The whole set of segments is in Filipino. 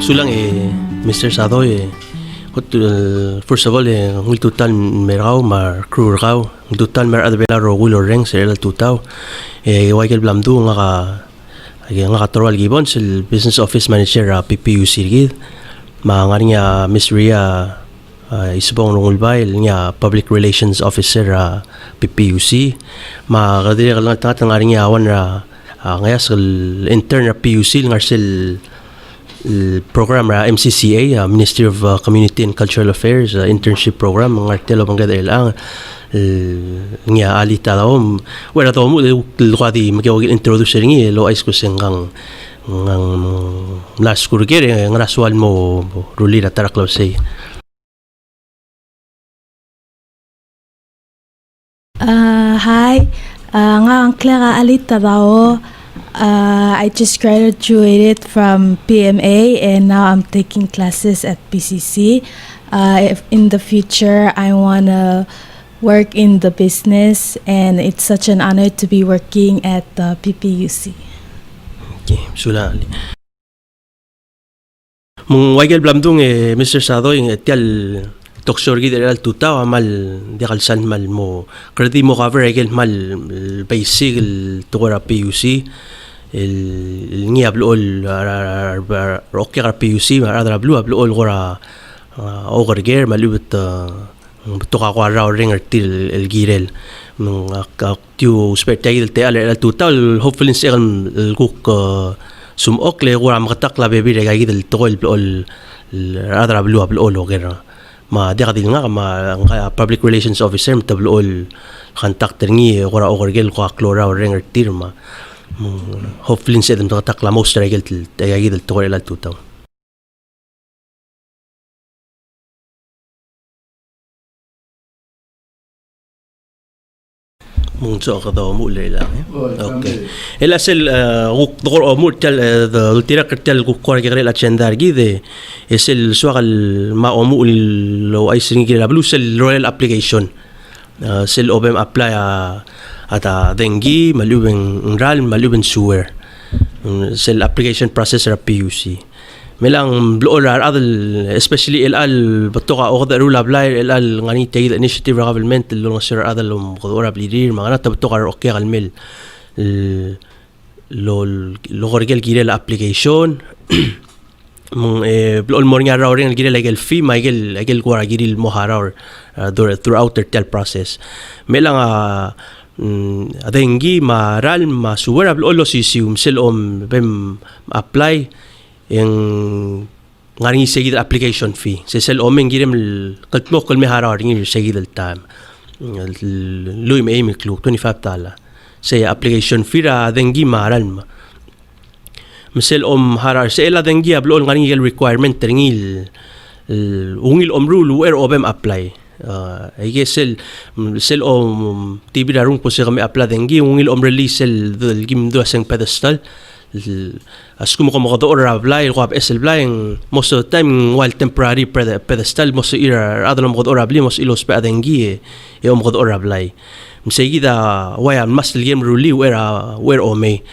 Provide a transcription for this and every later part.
sulang Mr. Sadoy first of all ngul tutal merao mar crew rao tutal mer adbela ro gulo reng sel tutaw wakel blamdu nga ka torwal gibon sil business office manager PPUC gid maangarinya Miss Ria isbong rungulbay nya public relations officer PPUC magadiri lang tatang arinya awan ngayas intern PUC ngar sil program MCCA Ministry of Community and Cultural Affairs internship program ngartelo banggadel ang nya alita daw wala to mo luqadi magawag introduce ngi lo ice ko sengang ngang last kurgere ngraswal mo rulira taraklaw say. Hi, nga ang Clara alita daw. I just graduated from PMA and now I'm taking classes at PCC. If in the future I want to work in the business and it's such an honor to be working at the PPUC. Okay, sula. Mung wagel blamdung Mr. Sadoy tial toksor gid al tutaw amal di kalsan mal mo kredi mo cover egel mal basic tukora PUC el ngiab lol rocky PUC adra blue ablol gora ogerger malubet tuka ko raw ringer til el girel nung aktiu spectacle te al tutaw hopefully segan kuk sumok le gora makatakla bebi regay del tokol blol adra blue ablol oger ma dekadil nga ma public relations officer mtablool contactor ngi ora ogergel ko klora ringer tirma hopefully sedem takla most regel tagagid to ila tutaw mung so ka daw mo lela okay ela sel dokor mo tal tira kertel ko ko regel agenda gide esel swal ma omu lo ay singi la blue sel royal application sel obem apply ata dengi malubeng ral malubeng sewer sel application process ra PUC melang blorar adal especially el batoka o da rule apply el ngani tay initiative government lo sir adal ko ora blidir mga na batoka okay kalmel lo gorgel girel application mong blol morning raw rin girel egel fee maigel egel ko giril moharaw throughout the tel process melang adengi maral masuwara blol sisium selom bem apply yung ngaring segid application fee se sel omeng girem kaltmo kol me haraw ring segid al time lui me emi klu $25 se application fee ra dengi maral ma misel harar se ela dengi ablol ngaring gel requirement ringil ungil rule where obem apply I guess sel TV darung po se kami apply dengi ungil release sel gim do aseng pedestal askum ko mo do apply ko SL flying most of the time while temporary pedestal most ira adalo mo do apply most ilos pa dengi mo do apply msegida waya mas game rule where o me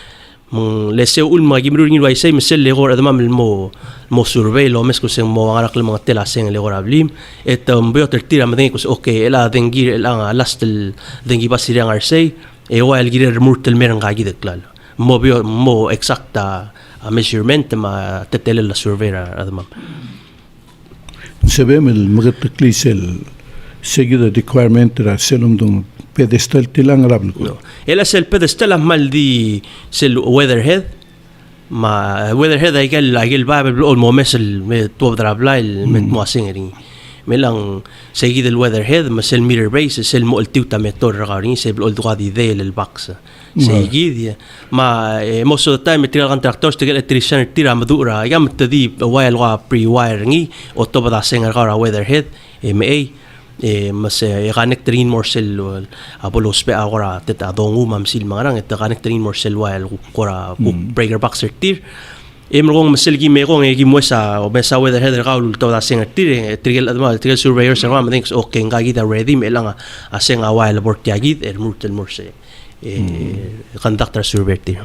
mong leseo ulma gimru ngin wai sai mesel legor adama mo survey lo mes ko seng mo ngarak le mga tela seng legor ablim et mbo tertira madeng ko okay ela dengi ela last dengi pasirang arsay while girer murtel merang gagi deklal mo exacta measurement ma tetele la survey adama sebem el magataklisel seguida requirement ra selum dong pedestal tilang rablo no ela sel pedestal mal di sel weatherhead ma weatherhead ay gel babel ol momesel me to drabla el met mo singeri melang seguid el weatherhead ma sel meter base sel mo el tiuta metor ragarin sel ol duadi del el box seguid ma most of the time tira contractors to get electrician tira madura yam tadi wire pre wiring o to bada singer gara weatherhead ma mas connecting more cell apolos pe agora teta dongu mamsil mangarang et connecting more cell while kora breaker box tir emrong masel gi me kong gi mosa o besa weather header gaul to da singer tir trigel adma trigel surveyor sa ram thinks okay ngagi da ready me lang aseng a while bort yagid murtel morse conductor surveyor tir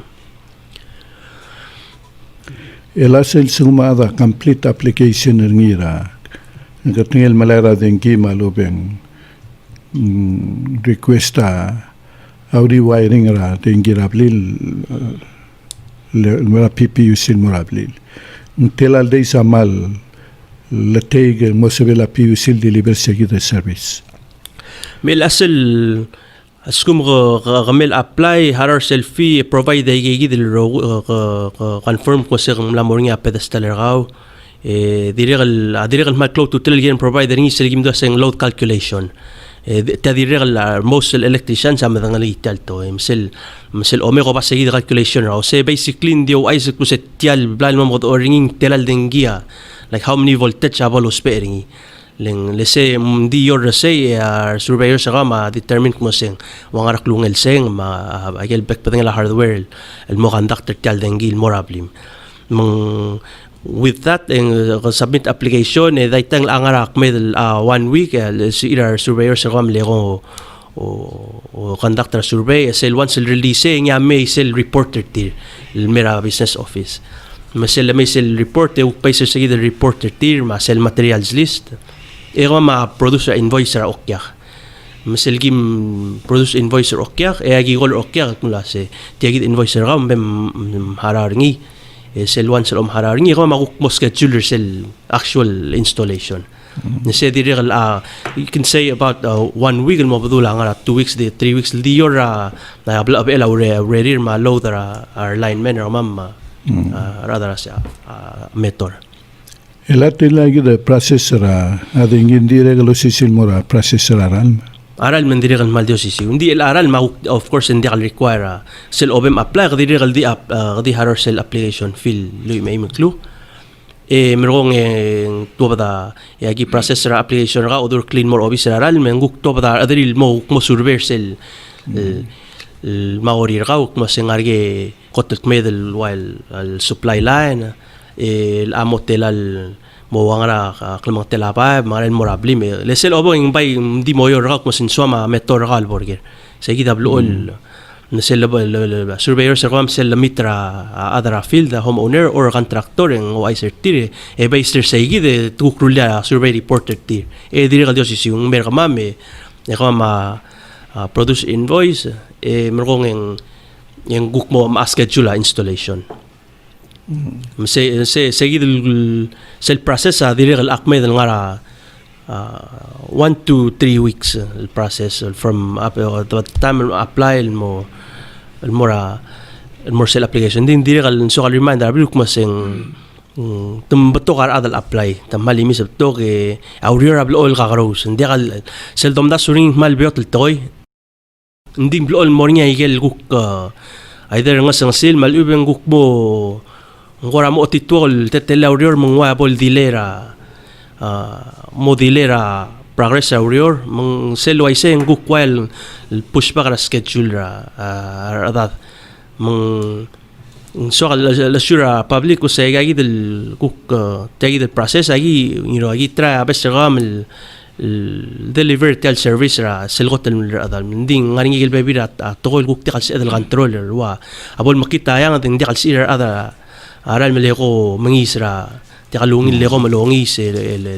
Elasel sumada complete application ngira. Ngatngel malara dengi malubeng requesta audi wiring ra dengi rablil mera PPUC morablil. Telal de samal leteg mosebela PPUC deliver seguida service. Mel asel askum gamel apply harar selfie provide gigi del confirm ko sa la moringa pedestal raw dirigal ma cloud to tell again provider ni selgim do sang load calculation ta dirigal most electricians am dangali talto misel omega ba seguir calculation raw say basically ndio isaac ko set tial blal mo mod ringing telal dengia like how many voltage abalo sparing let's say di yor say surveyor sa ma determine mo sing wangarak lungel sing ma agel back pa la hardware el mo conductor tal dengil morablim mang with that submit application daitang angarak med 1 week si surveyor sa kam lego o conductor survey sel once release nga may sel reporter ti mera business office masel may sel report pa sa sige reporter ti ma sel materials list ego ma producer invoicer okyak maselgim produce invoicer okyak agi gol okyak mula se tiagid invoicer ram bem hararingi sel sel hararingi ego ma mo scheduler sel actual installation nese direl you can say about 1 week mo badula ngara 2 weeks 3 weeks di yor na abla abela ready ma load our lineman or mam rather sa metor. Elate lagi de processor ading indire galo sisil mora processor aran. Aral man diri kan maldio sisi. Hindi el aral ma of course hindi kal require sel obem apply diri kal di harar sel application fill lui may clue. Merong to bada yagi processor application ra other clean more officer aral men guk to bada adri mo survey sel maori ra mo sengarge kotek medel while supply line el amotel al mo wangara klamang telapa maral morabli me lesel obo ing bay di moyor rak mo sinsoma metor gal burger segi WL nasel surveyor sa kam sel mitra other field the homeowner or contractor ng wiser tire bay sir segi de tukrulya survey reporter tir dire gal dio si yung merka mame kama produce invoice merong yung guk mo ma schedule installation. Seguid el process dirigal akmed ngara 1 to 3 weeks el process from the time apply el more sel application din dirigal so kal reminder biluk maseng tumbato kar adal apply tamali mis to ke auriorable oil kakaros hindi kal sel domda suring mal biot toy hindi blol morning igel guk either ngasang sil malubeng guk mo ngora mo titol tetelaurior mong wabol dilera mo dilera progress aurior mong selo ay seng gukwal push pa kara schedule ra adat mong so la sura public ko sa gagi del kuk tagi del process agi agi try abes ram deliver tel service ra selgot el adal mending ngaring igel bebira tokol guk tikal sa adal controller wa abol makita yang ding dikal sir ada aral maleko mangisra tikalungin leko malongis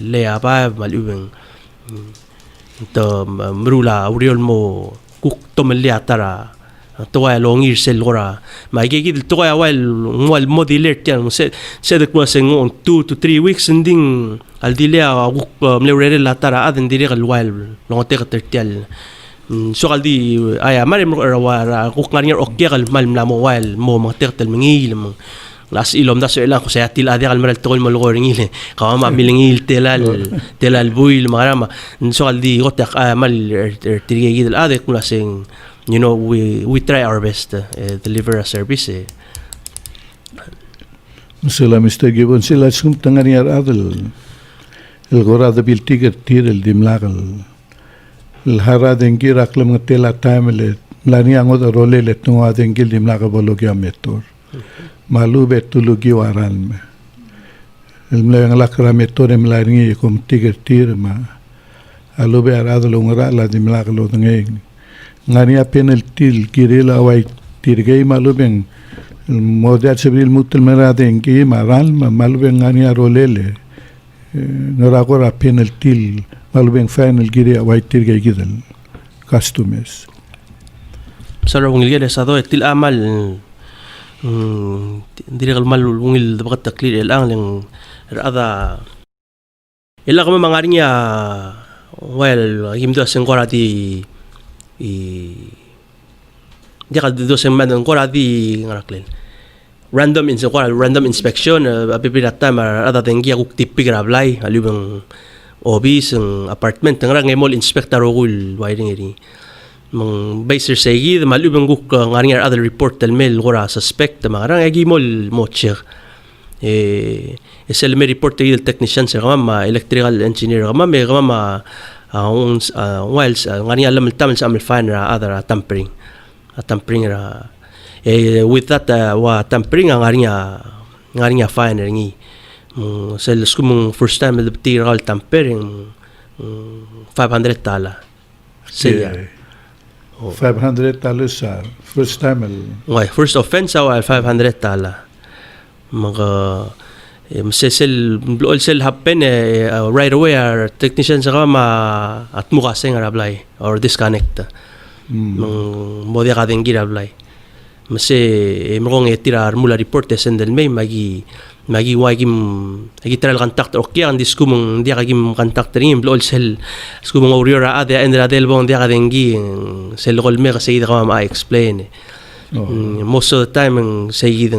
le apa malubeng to mrula uriol mo kuk to meliatara to ay longir sel gora magigid to ay wal modeler tian se de ko seng 2 to 3 weeks ending al dilea kuk mlewrere latara aden dire gal wal longote tertial so kaldi ay mare mo kuk ngarier okkel mal mlamo wal mo tertel mengil las ilom da so elang ko sa til adi kal maral tol malgor ngile kama milingil telal buil marama so kaldi gotak mal tirigid al adi kula sing we try our best deliver a service Sila Mr. Gibbon sila sum tangariar adal el gorada bil tiger tir el dimlagal el haraden girak lam tela time le lani angod role le tunga den gil dimlaga bologya metor malu betulugi waran me el mlang lakra metor em lani kom tiger tir ma alu be arado lungra la dimlaga lo ngeng ngani apen el til kirela wai tirgei malu beng model sebril mutul merade enki maral malubeng ngani arolele narakora penalty malubeng final giri awaitir gay gidal customers. Sa rawang ilgada sa to til amal diri kalmal ungil dapat taklir elang lang ada ila kami mangaring ya well himdo sengkora di dia do semman kora di ngaraklen random inspection apipirata mar ada tengi aku tipi grablay alubang obis ang apartment ngarang emol inspector ugul wiring iri mang baser seguid malubang guk ngaring other report telmel gora suspect marang agi mol mocher esel me report el technician sa kama electrical engineer kama me kama whilst ngaring alam tamal sa amal fan ra other tampering ra with that wa tampering ngaring fine ringi sel skum first time the tiral tampering $500 say $500 sa first time first offense ay $500 mga sel happen right away our technician sa kama at mukaseng rablay or disconnect modia kadeng girablay mase emrong etirar mula report sendel may magi taral contact okay ang diskumong dia kagim contact rin blol sel skumong oriora ade endra del bon dia kadengi sel golme kasi ida ma explain most of the time ang sayid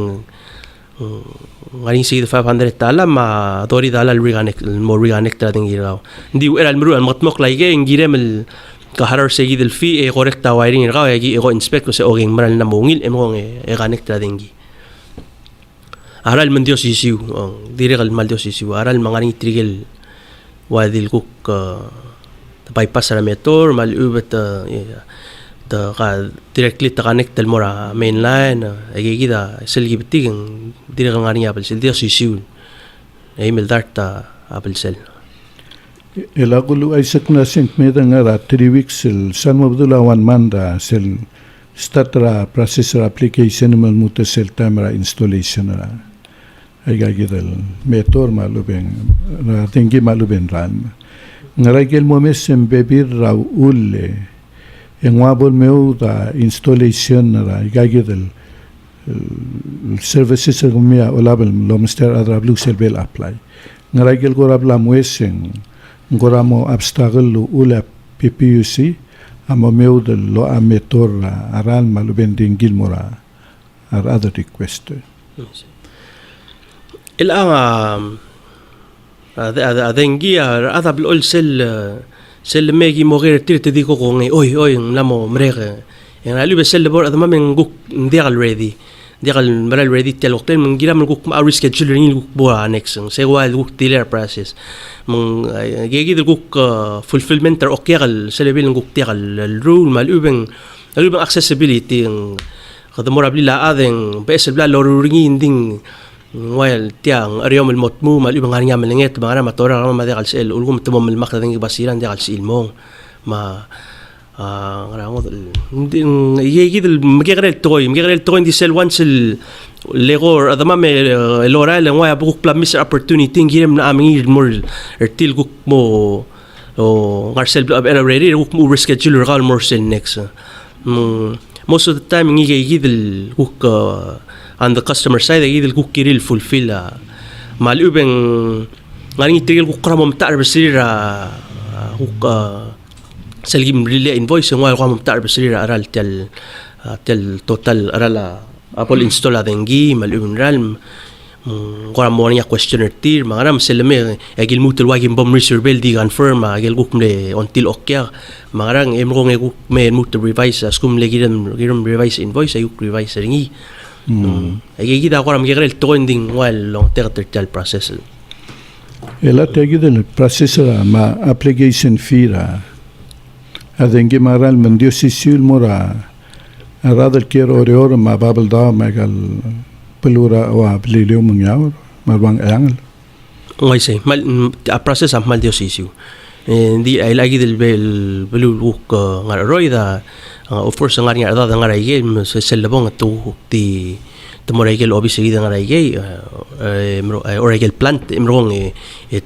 ngaring sayid $500 ma dori dalal reconnect trading giraw hindi eral muru al matmok laige ngirem kaharar sayid el fee correcta wiring iraw agi ego inspect ko sa oging maral na mungil emong connect trading aral man Dios isiu dire kal mal Dios isiu aral mangaring trigel wadil kuk bypass ra metor mal ubet directly ta connect el mora main line agigida selgi bitig dire kal ngaring apel sel Dios isiu email darta apel sel elagulu Isaac na sent me nga 3 weeks el San Abdullah 1 manda sel start ra processor application mal muta sel camera installation ra ay gagidal metor malubeng na tinggi malubeng ran ngaragel mo mesem bebir raw ulle en wabol meu da installation ra ay gagidal services gumia olabel lomster adra blue selbel apply ngaragel ko rabla mueseng ngoramo obstacle ula PPUC amo meu del lo ametor aran malubeng dinggil mora ar other request ilang adengi ada blol sel megi mogir tir te diko ko ngi oy namo mrege en alu be sel bor adama men guk ndial ready tel hotel men gira men guk ma reschedule ni guk bo annex se wal guk dealer process men gegi de guk fulfillment okay gal selebil guk tigal rule mal ubeng accessibility kada morabli la aden besel bla loruringi ding while tiang ariom el motmu mal ibang ngaring malinget mga matora ma madekal sel ulgum tumom el makda ng basiran dekal silmong ma ngarango ding yegid mgegrel toy di sel once el legor adama me el oral en waya buk plan miss opportunity ngirem na aming more ertil guk mo o ngarsel bla ready guk mo reschedule gal more sel next most of the time ngigid el guk on the customer side agid kuk kiril fulfill malubeng ngaring tigil kuk kramom tar besira kuk selgim relay invoice ngwa kramom tar besira aral tel total arala apol install adengi malubeng realm ngora mo niya questionnaire tir mangaram selme agil mutul wagim bom reserve di confirm agil kuk me until okya mangarang emrong kuk me mutul revise skum legiram revise invoice ayuk revise ringi agigida ko ram gigrel trending wal long tertal process ela tegidel process ma application fee ra adengi maral mendio sisul mora aradel kero ore ma babel da magal pelura wa blilio munyaw marbang angel ngai say mal a process am mal dio sisu di ay lagi del belu wuk ngaroy da of course ngaring ada ngaray game sa selabong at di temoregel obi seguida ngarai oregel plant imrong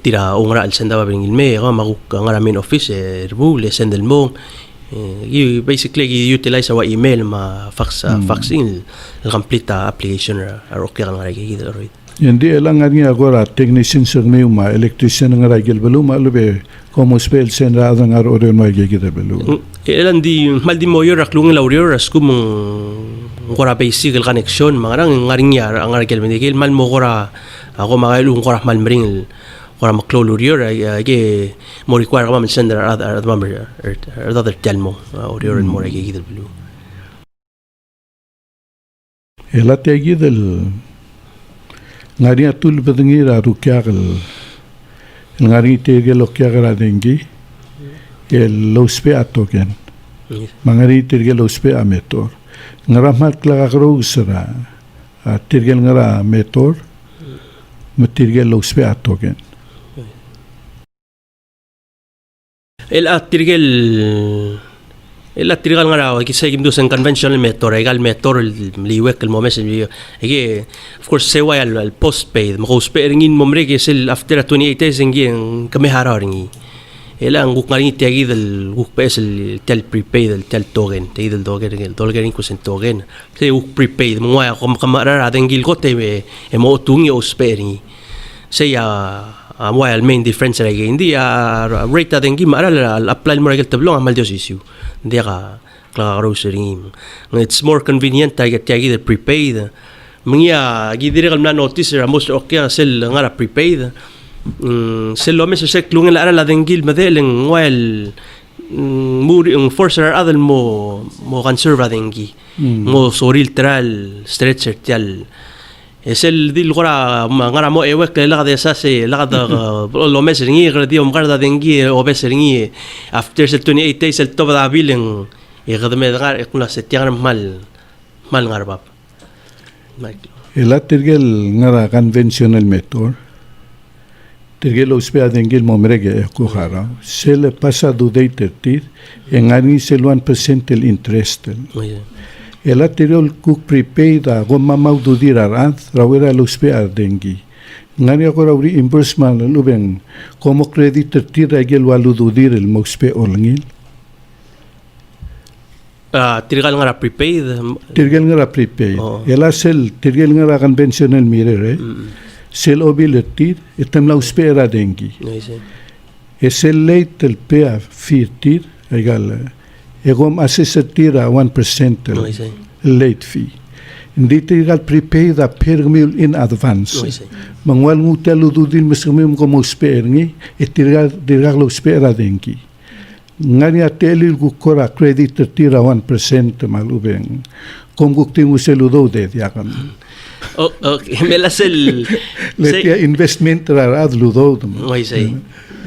tira ongra al senda babing ilme maguk ngara main office erbu le sendel mo you basically you utilize our email ma faxing el complete application okay ngarai roit Hindi elang nga agora technician sa ma electrician nga ragil belu ma lube como spell sen ra nga oro no gigita belu. Elan di mal di moyo raklung laurio raskum ngora basic connection mangarang ngaring yar ang argel mendigil mal mo gora ako magailung gora mal mring gora maklolurio ge mo require ka man sender other tell mo audio mo gigita belu. Ela te gidel ngari atul badangira rukyakal ngari terge lokyakara dengi el lospe atoken mangari terge lospe ametor ngaramat klakakro usra terge ngara metor matirge lospe atoken el atirgel nga raw kisay gimdo sa conventional method egal method liwek el momes ege of course say why al postpaid postpaid ringin momre ke sel after 28 days ngi kami hararingi ela ang guk ngari tiagi del guk pes el tel prepaid el tel token del token ko sen token say guk prepaid mo ya kom kamara dengil ko te mo tungi osperingi say why al main difference ay hindi rate dengi mara apply mo regel tablong amal dios issue hindi ka klaro ring it's more convenient tiagi the prepaid mga gidire kalm na notice most okay sel ngara prepaid sel lo mes sek lunga la dengil madeleng while muri forcer adal mo conserve dengi mo soril tral stretcher tial esel dil gora ngara mo ewek la de sase la de lo mes ringi gradi garda dengi obes ringi after 28 days el toba da bilen gadme dar ekuna setiang mal ngarbab ela tergel ngara conventional method tergel uspe adengil momrege ko khara sel pasado de tertir engani sel 1% el interest el anterior cook prepaid a goma maudu diraran rawera luspe ardengi ngani agora reimbursement lubeng como credit tira gel waludu dir el mospe olngil tirgal ngara prepaid tirgel ngara prepaid ela sel tirgel ngara conventional mirror sel obiletir etem la uspe ardengi esel late el pea firtir egal egom assessatira 1% late fee. Hindi tigal prepaid a permil in advance. Mangwal ngutelo dudin mesmem como speringi etigal lo spera dengi. Ngani atelil gukora credit tira 1% malubeng. Kom gukting useludo de diakan. Okay, melasel letia investment rarad ludo. Why say?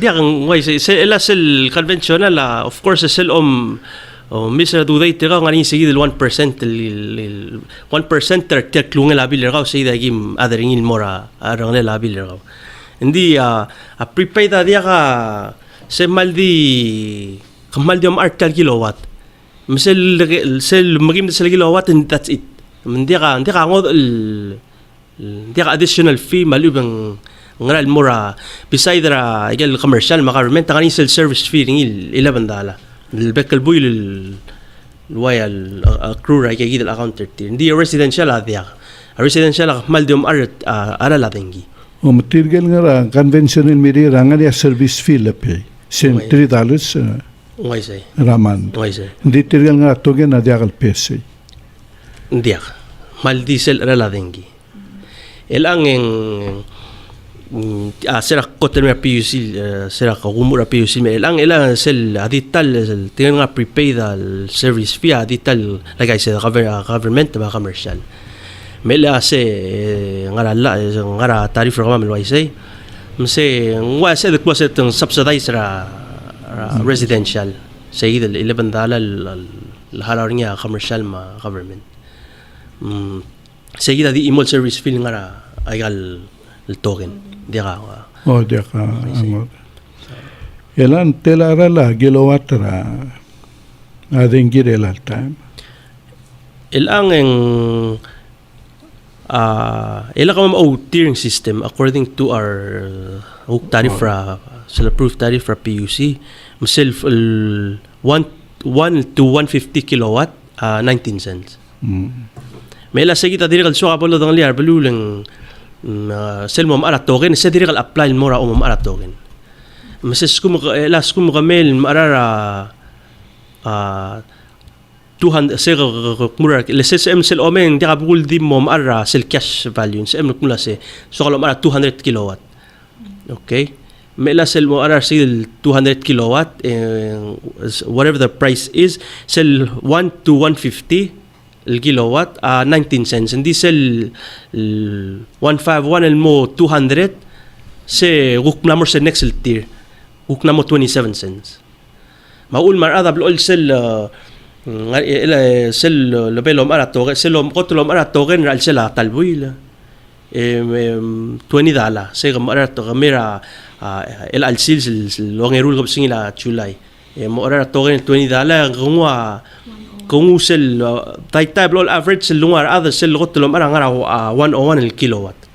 Diakan why say elasel conventional of course sel Mr. Duday tira ngani seguido el 1% el 1% ter klunga la bil raw seguida gim adering il mora arang la bil raw hindi a prepaid dia ka se maldi artal kilowatt sel magim sel kilowatt and that's it hindi ka ngod hindi ka additional fee malubang ngal mora beside ra igel commercial government ngani sel service fee ringil $11 البك البوي الوايا الكرو راي كيد الاكونت ترتين دي ريزيدنشال هذيا ريزيدنشال مال ديوم ارا لا دنجي ومتيرجل غرا كونفنشنال ميري رانغا سيرفيس في لبي سين $3 واي سي رامان واي سي دي تيرجل غرا توغن اديال بيسي ديا مال ديسل ارا لا دنجي الان sera kotel me PUC sera kumura PUC me lang ela sel adital tinga nga prepaid al service fee adital like I said government ba commercial me la se ngara tarif ra me say mse ngwa se de closet subsidize ra residential sayid el $11 al halarnya commercial ma government sayid di email service fee ngara agal el token dia amor elan telara la gelowatra adengir el time elang ila ka tiering system according to our hook tariff sila proof tariff fra PUC. Myself 1 to 150 kilowatt 19 cents. May ila sa kita dirikal so kapalo dang liar balulang sel mo maarat token sa dirikal apply mo ra o maarat token. Mases kum elas kum kamel marara 200 sel kumura leses em sel omen di kabul di mo maara sel cash value sa em kumula se so kalau maara 200 kilowatt. Okay? May ila sel mo ara sel 200 kilowatt whatever the price is sel 1 to 150 kilowatt 19 cents hindi sel 151 el mo 200 se guk na mo sa next tier guk na mo 27 cents maul marada bl sel sel lobelom ara token selom kotolom ara token ral sela talbuila $20 se gamara to kamera el alsil longerul gab singila chulai mo ara token $20 kung sel tay blol average sel lungar other sel kotolom ara ngara 101 el kilowatt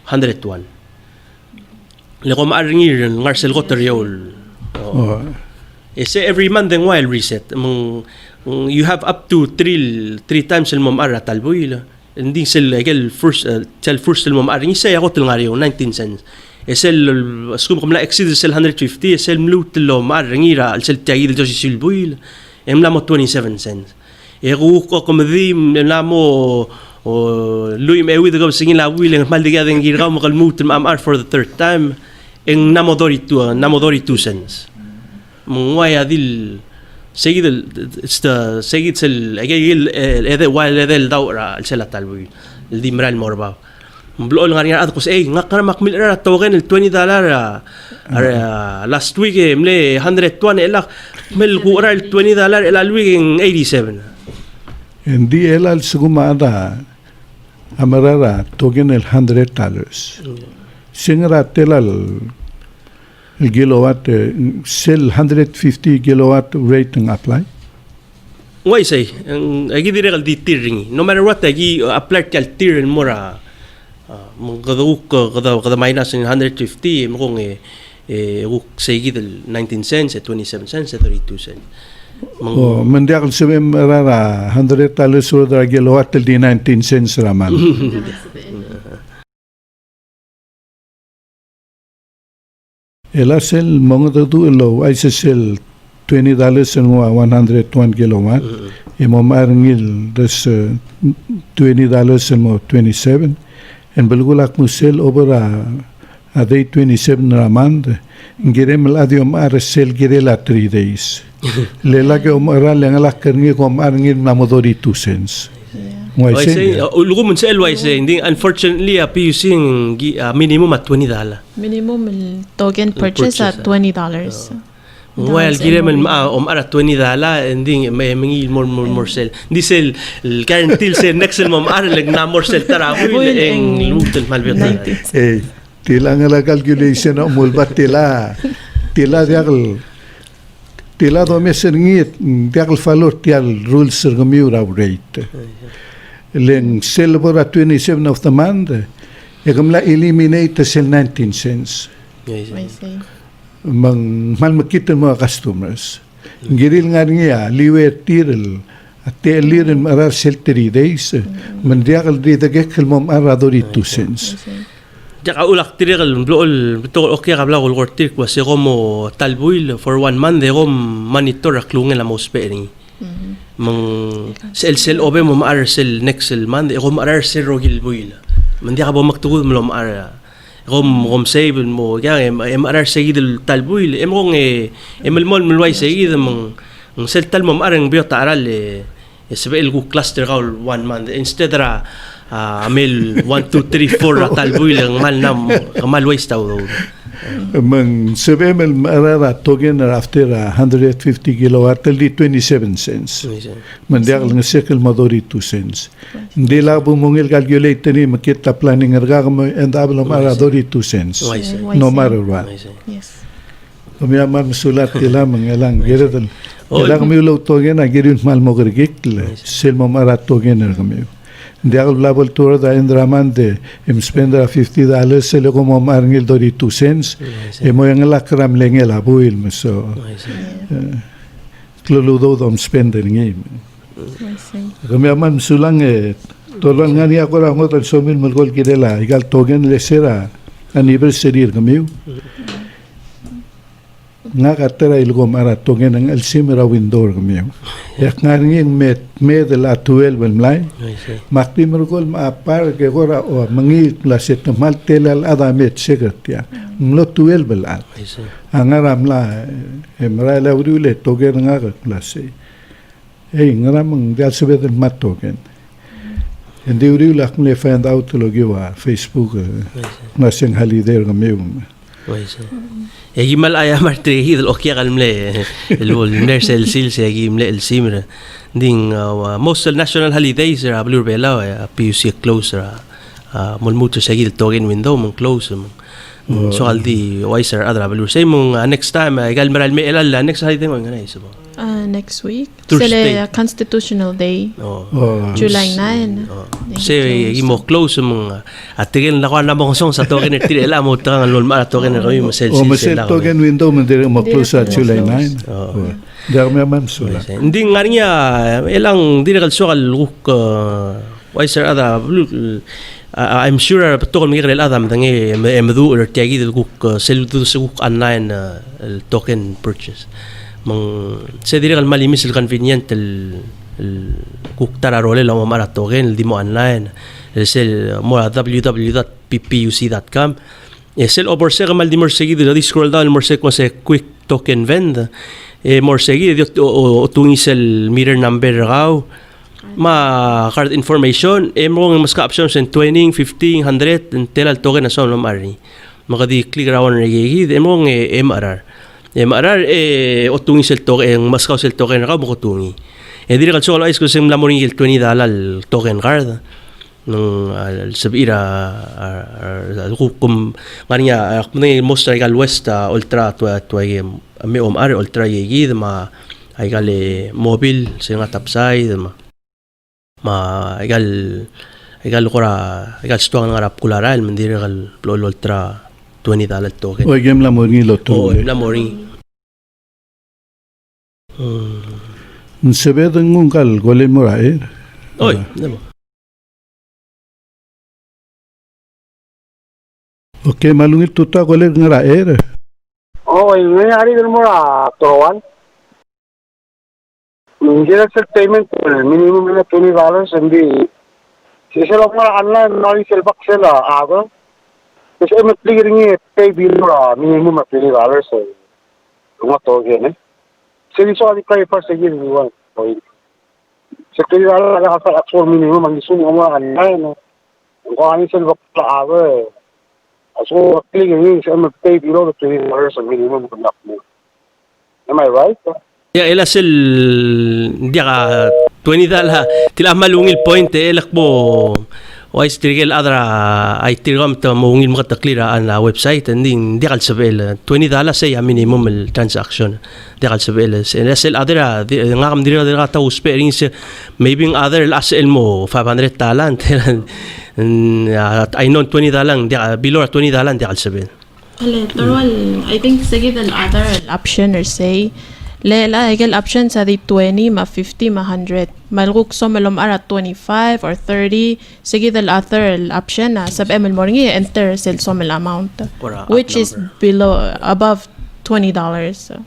101 le kom aringir ngar sel kotoriol say every month then while reset you have up to three times el mom ara talbuila hindi sel first el mom ara isa ako tul ngari 19 cents sel skum kamla exceed sel 150 sel mlut lo mar ngira sel tagid jo sil buil emla mo 27 cents ko komedi emla mo lui me with go singing la buil mal diga den gira mo kalmut am ar for the third time en namodori 2 cents mungway adil seguid seguid el while el dawra el sela talbuil el dimral morba blol ngari ad kus nga kana makmil ra token el $20 last week mle 120 elak mel gura el $20 el alweek en 87 hindi elal sugumada amarara token el $100 singra telal el kilowatt sell 150 kilowatt rating apply why say agi dire kal di tiring no matter what agi apply kal tir mora kada minus 150 mo kung say gidel 19 cents 27 cents 32 cents mandiakal sabem rara $100 so da kilowatt di 19 cents raman ela sel mongo tu lo ay sel $20 en 101 kilowatt e mo marngil des $20 en mo 27 en belgulak mo sel over a day 27 ramand ngirem ladio mar sel girela 3 days lela ke omara lengalak karngi ko marngil namodori 2 cents why say lugumun sa LYC hindi unfortunately PUC minimum at $20 minimum token purchase at $20 well girem ara $20 hindi may mangi more sell hindi sell current till sell next mom ara lag na more sell tarabu eng lutel malbet tila nga calculation o mulba tila do mesengit diakal valor tial rules sergamiura rate leng silver at 27 of the month ekamla eliminate sel 19 cents mal makita mga customers giril nga niya liwe tiril at lirin marar sel 3 days mandiakal dita gekal mom aradori 2 cents jaka ulak tiril blol bitol okay kabla ko kortir ko se como talbuil for 1 month de monitor aklungen la mospering mang sel obe mo maar sel next month ko maar sel rogil buil mandi ka ba magtugod mo maar rom save mo ya maar seguid talbuil emong emelmol mulway seguid mang sel tal mo arang biota aral sabel ko cluster ka 1 month instead ra amel 1 2 3 4 talbuil ang mal nam kamal waste taw mang sebemel marara togen after 150 kilowatt di 27 cents mandiak lang circle madori 2 cents hindi la bumungil calculate ni makita planning erga mo and ablo maradori 2 cents no matter what yes kumya masulat tila mangalang giradal ilang mi lo togen agirin mal mo gergik sel mo mara togen ergami Hindi ako labol turo da Indramante, spend $50, sila ko mo marangil do di 2 cents, mo yung lakram lenge labuil mo, so, kluludo do spend ngayon. I see. Kami aman sulang tolong nga niya ako lang ko tal somil mulkol kidela, igal togen lesera, anniversary kami. Nga katera ilgo mara togen ang alsimera window kami. Yak nga ngin med la 12 malay. Makti mulkol maapar ke gora o mangi klaset na maltelal adamet sekretya. Nglo 12 bal. Angaram la emra la urule togen nga klase. Ngaram ang dalsebet mat togen. Hindi uri lak mle find out lo giwa Facebook nasing holiday kami. يجي مال أيام مرتري هذا الأوكي قال المرسل سيلس يجي ملا السيمرة دين most national holidays را بلور بيلا PUC close را ملموتر سيجي التوغين window من close من سؤال دي وايسر أدرى بلور سي من next time قال مرة المئة next holiday من غنى يسبا Next week. Thursday. Sila Constitutional Day. July 9. Kasi imo close mga atigil na ko na mo song sa token tiri la mo tang lol ma token kami masel O masel token window man dire mo close sa July 9. Dar me man sula. Hindi nga niya ilang dire kal sukal luk wiser ada I'm sure token mi gel adam tangi emdu or tagi del guk sel du suk online token purchase. Mang sa dire kal malimis convenient kuk tararole la mo mara token di mo online. Sel mo www.ppuc.com sel oborse kamal di more seguido di scroll down more ko sa quick token vend more seguido o tungi sel meter number raw ma card information mo mas ka options in 20 50 100 tel token na so no mari maka di click raw na gigi mo MRR o tungi sel token mas ka sel token raw mo tungi dire kal so is ko sim la mo ring $20 token card nung sabira kum ngania kung most ay gal west ultra to may omar ultra yegi ma ay gal mobile sa nga tapsay ma ay gal kora ay gal sto nga rap kularal mandiri gal ultra $20 token O game la mo ring loto. na mo ring Nsebed ngung kal golen mo rae. oy namo Okay, malungit tuta golen nga rae. nangyari din mo turuan. Hindi na sa payment, minimum na $20, hindi. Sila mga online, mga silbak sila, ako. Kasi matli rin pay bill mo minimum na $20. Mga togen Sili so adi kayo first again, iwan. Sa $20 na kasi actual minimum, ang isun mo online. Kung ano silbak sa ako So, clearly, I'm pay below the $20 a minimum for not more. Am I right? ya ela sel dia ka $20 tila malungil point elak mo why strigel adra ay tirgam ta mungil mga taklira an website anding dia kal sabel $20 say minimum el transaction dia kal sabel sel adra ngam dira ta uspering maybe other asel mo $500 I know $20 dia below $20 dia kal sabel I think sige the other option or say lela egel option sa di 20 ma 50 ma 100 malguk so malom ara 25 or 30 sige the other option na sab ml morning enter sel so mel amount which is below above $20 so.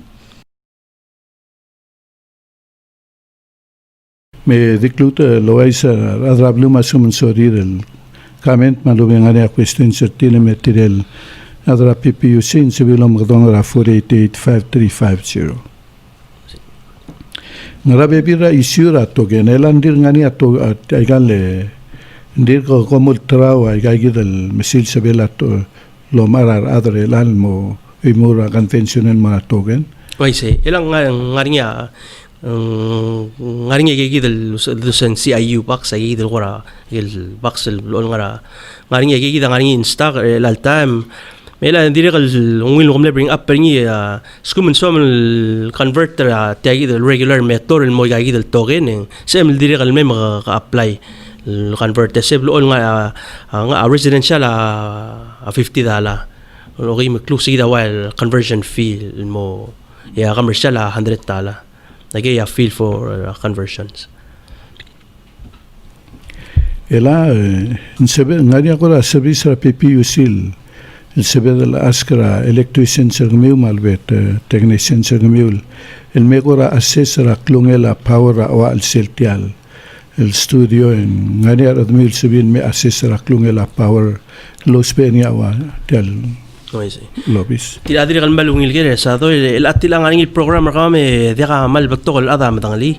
Me dikluta loaisa adrablu masum sorir el comment malubeng ana question certile material adra PPUC in sibilom gdong ra 4885350 Ngarabe bira isyura togen elandir ngani ato aigale ndir ko komul trawa aigagidal mesil sabela to lo marar adre lalmo imura conventional mga togen Why say ilang ngarinya ngarinya gigidal dusan CIU box ay gidal kora gil box lol ngara ngarinya gigidal ngarinya instack lal time Mela dire kal ungil ko bring up pringi skumen som converter tagi the regular method mo gagi del token sem dire kal may maka apply convert se blo nga residential $50 okay maklu sigida while conversion fee mo ya commercial $100 lagi ya feel for conversions. Ela sebe ngari ako ra service ra PPUC sebe la askara electrician sa gamiul malvet technician sa gamiul el mekora assess ra klungela power ra wa al seltial el studio en ngari ra gamiul sebin me assess ra klungela power lo spenia wa tel lobis Ti adri kan malungil kere sa to el atilang ang il program ra kami deka mal bakto al adam tangali.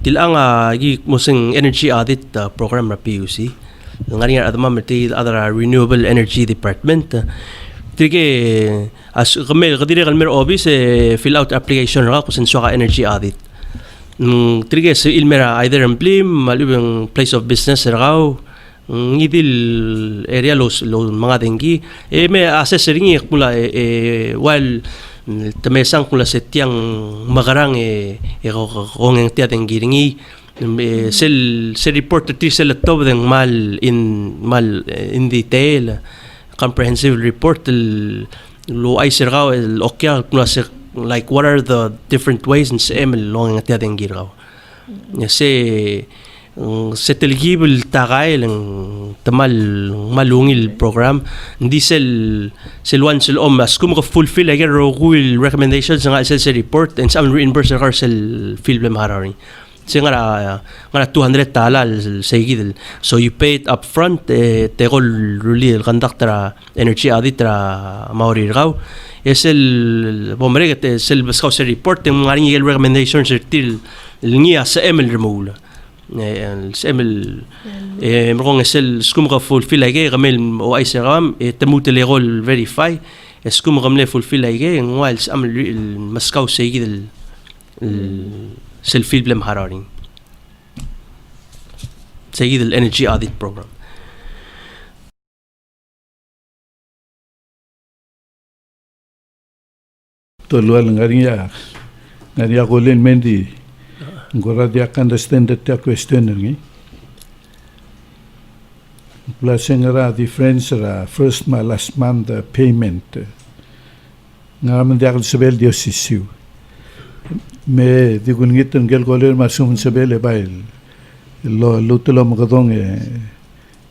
Tilang gi musing energy audit program ra PUC. Ngari nga adama mati other renewable energy department. Trige as kami kadiri kan mer office fill out application ra kusen suka energy audit. Trige sa ilmera either emplim malubang place of business ra ngidil area los mga dengi may assessing mula while tamesang kula setiang magarang kung ang tiyateng giringi sel report to sel to den mal in detail comprehensive report lo ay sirgaw okya kula like what are the different ways in emel long ang tiyateng giraw sa eligible takay lang tamal malungil program hindi sel as kung fulfill again rule recommendations nga sa report and some reimburse ka sel field blem harari so nga $200 sa igid so you pay it up front te gol really conductor energy audit ra maori raw sel bomre sel baskaw sa report yung nga recommendations til lingia sa ML remula SML مرون سل سكوم غفول في لاجي غمل او اي سرام تموت لي رول فيريفاي سكوم غمل فول في لاجي نوالس امل المسكاو سيجي سل فيل بلم حراري سيجي الانرجي اوديت بروجرام tolwal ngaria golen mendi Ngora dia understand that question ngi. Plus ngara difference ra first ma last month payment. Ngara man dia sebel dio sisiu. Me digun ngit ngel goler masum sebel bail. Lo lutlo magadong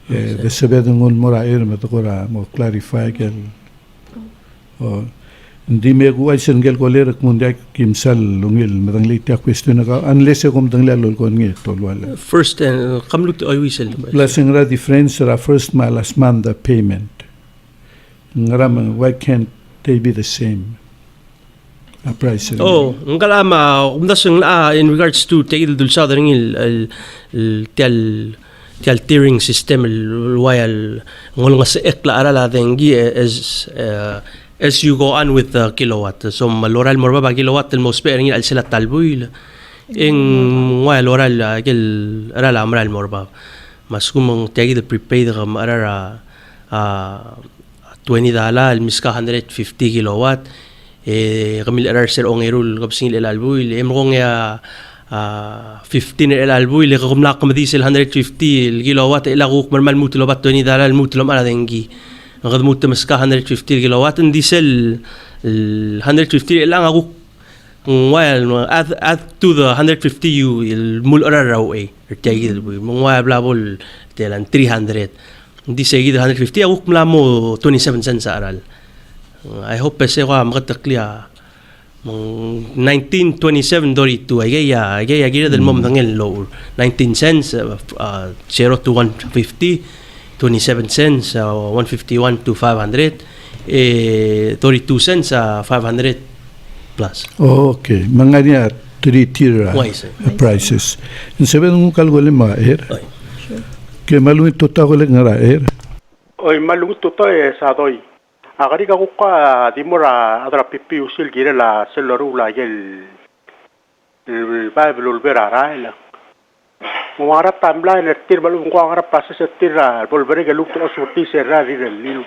de sebel ngun mora ma tokora mo clarify kel. Hindi me ko ay sengel ko ler kmundia kimsal lungil madang lita question ka unless ko madang lalol ko ngi tolwala first kamlut ay wisel plus ngra difference ra first ma last month the payment ngra why can't they be the same a price ngalama umdaseng in regards to take dul sa ring il tiering system while ngol nga sa ekla arala dengi as you go on with the kilowatt so maloral morba ba kilowatt el most pairing al sila talbuil ing wa loral gel arala amral morba mas kumong tagi the prepaid ga marara $20 al miska 150 kilowatt kamil arar sir ongerul kapsing el albuil emrong ya 15 el albuil kumla kamadisel 150 el kilowatt ilaguk marmal mutlo bat $20 mutlo ala dengi ngad muta maska 150 kilowatt and diesel 150 lang ako while add to the 150 you mul raw tagid mo blabol telan 300 hindi segid 150 ako mlamo 27 cents sa aral I hope pese ko makatakliya 1927 $2 ay gira del mom ngel low 19 cents 0 to 150 27 cents 151 to 500 32 cents 500 plus okay mga niya 3-tier prices sabi nung kalgole mga ke malungit tota ko lang nga oy malungit tota sa toy agari ka kuka di mora adra pipi usil gira la selorula gel bible berara la Muarap timeline tir balu ko ngarap process tir bolbere galuk to sorti serra rilil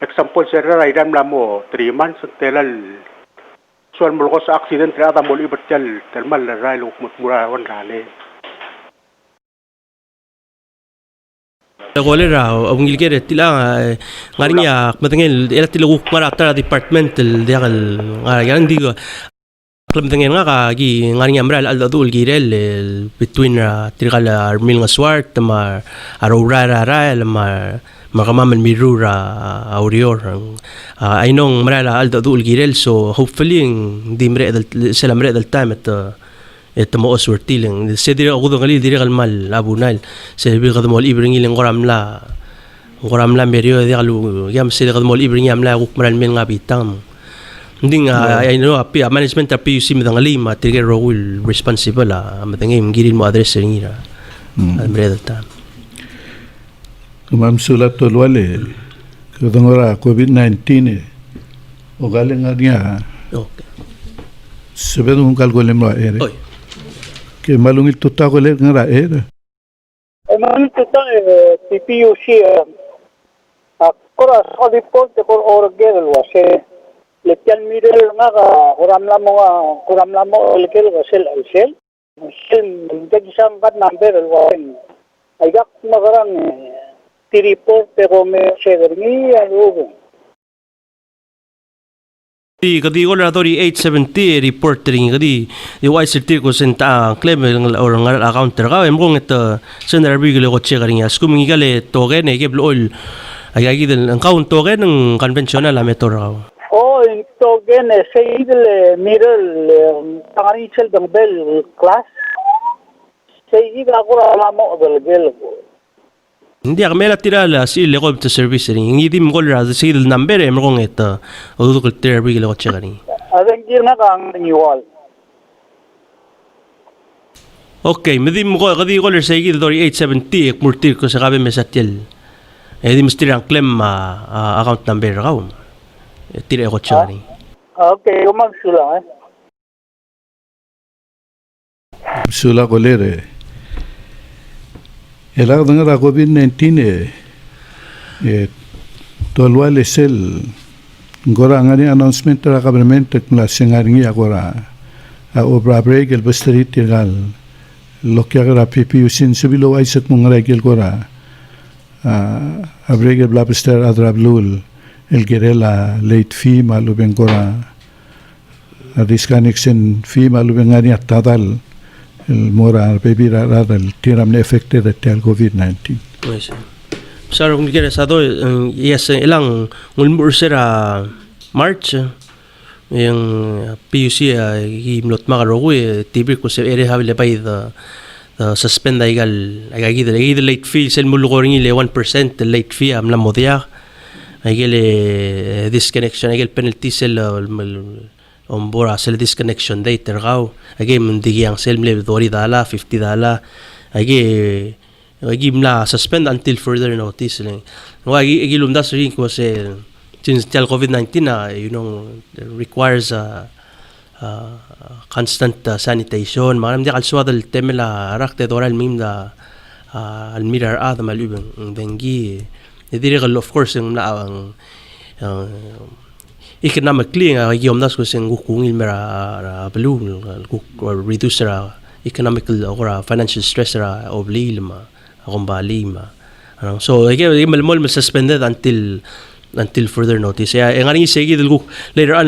example serra idam lamo 3 months telal sual mulko sa accident ra ta mol ibatyal termal railo mutmura wan rale kolera ang gilgere tila ngarinya matengel ela tila uk ngara tara departmental diagal ngara yang digo klamtengen nga ka gi ngarinya mral aldadul girel between tirgal armil nga swart ma arora ra ma makamaman mirura aurior ainong mral aldadul girel so hopefully di mre sila mre dal time at mo oswertiling se dira ako ngali dira kalmal abunal se bi kadmol ibring ilang ngoramla merio di kalu yam se kadmol ibring yamla ako maral men nga bitang hindi nga I know api management api UC midang lima tigre role responsible matangim girin mo address ngira mre dal Ma'am sulat tolwale kadangora COVID-19 o galing nga niya okay sabi nung kalgolem mo ere oy que malungil tuta ko le nga era Malungil tuta PPUC akora sa report ko orgel wase letyan middle nga kuram mo orgel wasel alsel sel kat number alwain ay gak magarang report pero me segerni alugo kadi ko na tori 870 report ring kadi di wise ko senta claim or ngal account ka emrong ito sender biglo ko check ring as kung ngigale token e keblol ay gidel ang account token ng conventional meter ka token sayidel middle tangani sel bel class sayid ako mo bel hindi ako mela tirala si le ko to service ring hindi mo ko ra si number emrong ito o ko ter biglo ko check ring adang girna kang renewal okay medim ko kadi ko sa gid tori 870 murtir ko sa kabe mesatel di mesti ang claim account number ka tira ko check ring okay umagsula sula ko le el agdang ra COVID-19 tolwale sel gora ngani announcement ra government kla sengaringi agora obra bregel bastri tigal lokya ra PPU sin subilo aisak mong regel gora abregel blabster adrablul el gerela late fee maluben gora disconnection fee maluben ngani atadal el mora baby radal tiram ne affected at COVID-19 yes sir kung kira sa do yes ilang mulmur sira March yung PUC himlot makarogo TV ko sa ere habile bay the suspend igal agagid late fee sel mulukoring ile 1% late fee amla modia agil disconnection agil penalty sel ombora sel disconnection date tergaw agi mundigi ang sel mle $40 $50 agi mla suspend until further notice agi lumdas rin ko se since COVID-19 requires constant sanitation maram di kalswa dal temela rakte doral mimda almirar adam alubeng dengi dire of course ang economically yomnas ko sing gukungil mera balloon reduce ra economical or financial stress ra obli ma akong bali ma so malmol suspended until further notice ya ngani segi dil later on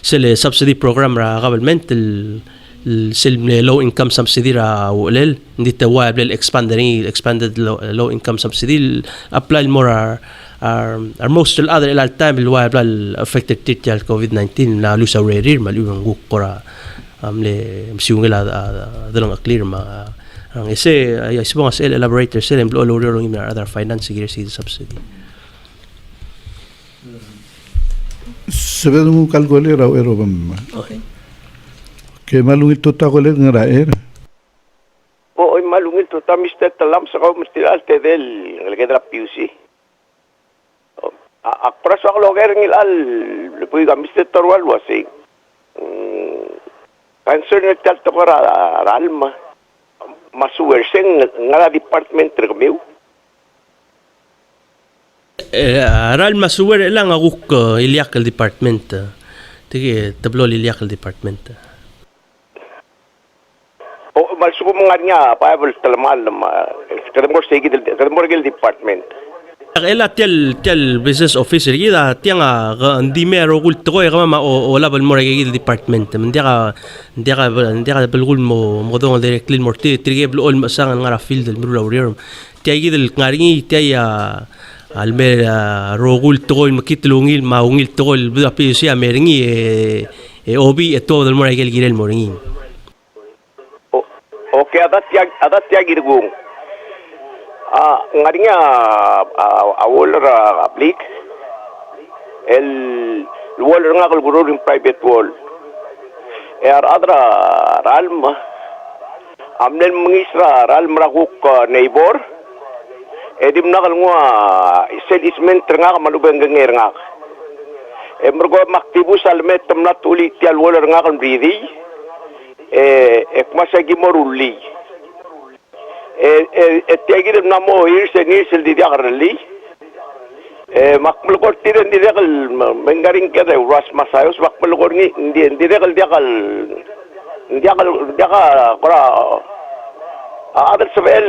sel subsidy program ra government sel low income subsidy ra ulel hindi tawa expanded low income subsidy apply more are most other ilal time ilwal affected titial COVID-19 na lusa rerir malubang gukora le msiungela dalang clear ma ang ese ay sibong as elaborator sel emplo lower in other finance security subsidy sabi mo kalgole raw ero bam okay ke malungit tuta ko le nga era o malungit tuta Mr. Talam sa ko Mr. Altedel ngalagay PUC akpras ako loger ngilal puy ka Mr. Torwal wasing concern at talto ko ralma masuwerseng nga department kamiw ral masuwer lang ako iliak department tigi tablo iliak department O malsuko mga niya paebol talamal kadamor gil department. Ela tial business officer gida tianga hindi mero gult ko kama o wala bal mo gil department hindi ka balgul mo dong directly mo trige blo all sang ngara field del muro rier tiya gidel ngaringi tiya alme rogul to makitlungil maungil to bida pisi ameringi obi eto del mo gil moringi. Okay, adat tiya girgung. Ngarinya awol aplik el wall nga kal guru in private wall adra ralm amnen mengisra ralm rakuk neighbor edim nakal ngwa sedisment nga malubeng ganger nga mergo maktibu salmet tamnat uli tial wall nga kal bridi ekmasagi moruli tiagir namo irse nisel di diagarli makmulkor tiren di diagal mengaring kada ras masayos makmulkor ni di diagal kora adal sebel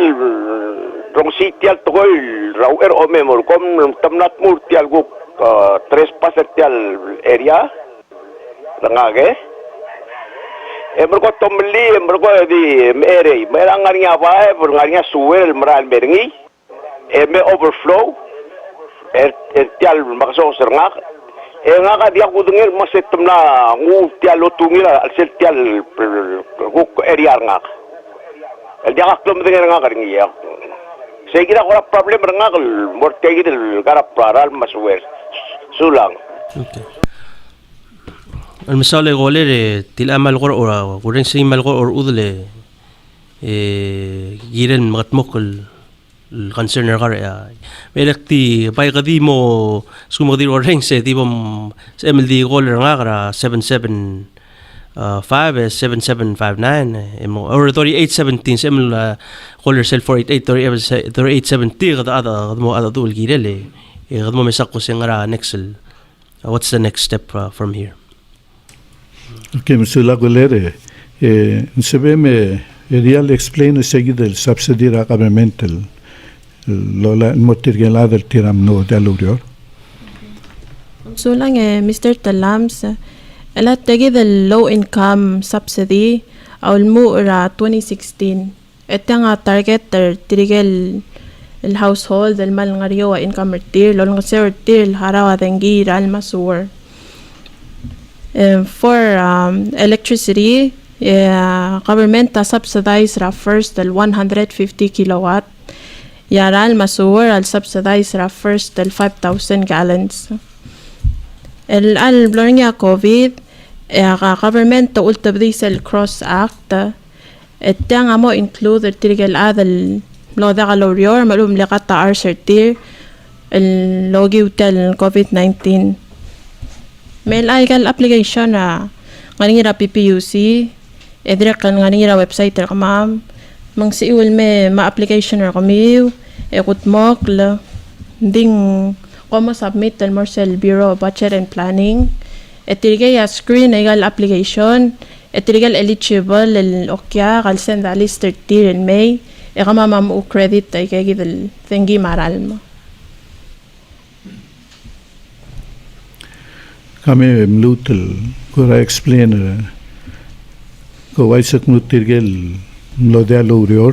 rong sitial toy rauer o memor kom tamnat murtial guk trespass tial area rangage mergo tomli mergo di mere merang nga ba ngarinya suwel meral beringi me overflow tial makaso serngak nga ka dia kudungil masetum na ngu tial lotungil al tial guk area ngak dia ka klom dengan nga karingi ya saya kira ko problem ngak mortegi del garap paral masuwer sulang. Okay. المثال غولر تل أمل غور أو غورين سين مال غور أودله جيرن مغتمك الكونسرن غار ملكتي باي قديمو سكو مقدير غورين سيديبم سأمل دي غولر غارا 775 7759 or 3817 سأمل غولر سيل 488 3870 غدمو هذا دول جيرله غدمو مساقو سينغرا نكسل. What's the next step from here? Okay, Mr. Lagolere, sabi me, real explain seguida el subsidy governmental, lola motirgela del tiram no de alurior. So lang Mr. Talams, ela tegi del low income subsidy aul mu ra 2016. Ito nga target tirigel el household del mal ngariyo income tier lol nga tier harawa dengi ral masur. For electricity, government subsidize ra first del 150 kilowatt. Yaral masur al subsidize ra first del 5,000 gallons. El al blurnya COVID, government to ultabdis el Cross Act. Etang amo include el tirigel adal lo da galorior malum liqata arsertir el logi utel COVID-19. May legal application na nganira PPUC edrek kan nganira website ra kamam mang siul me ma-application ra kami ekutmok la ding como submit al Marcel Bureau of Budget and Planning etirgay screen legal application etirgal eligible el okya kal send a list 30 in May kamam u credit ay kay gidel thengi maral mo. Kami mlutel kura explain ko waisak nutirgel mlodea lurior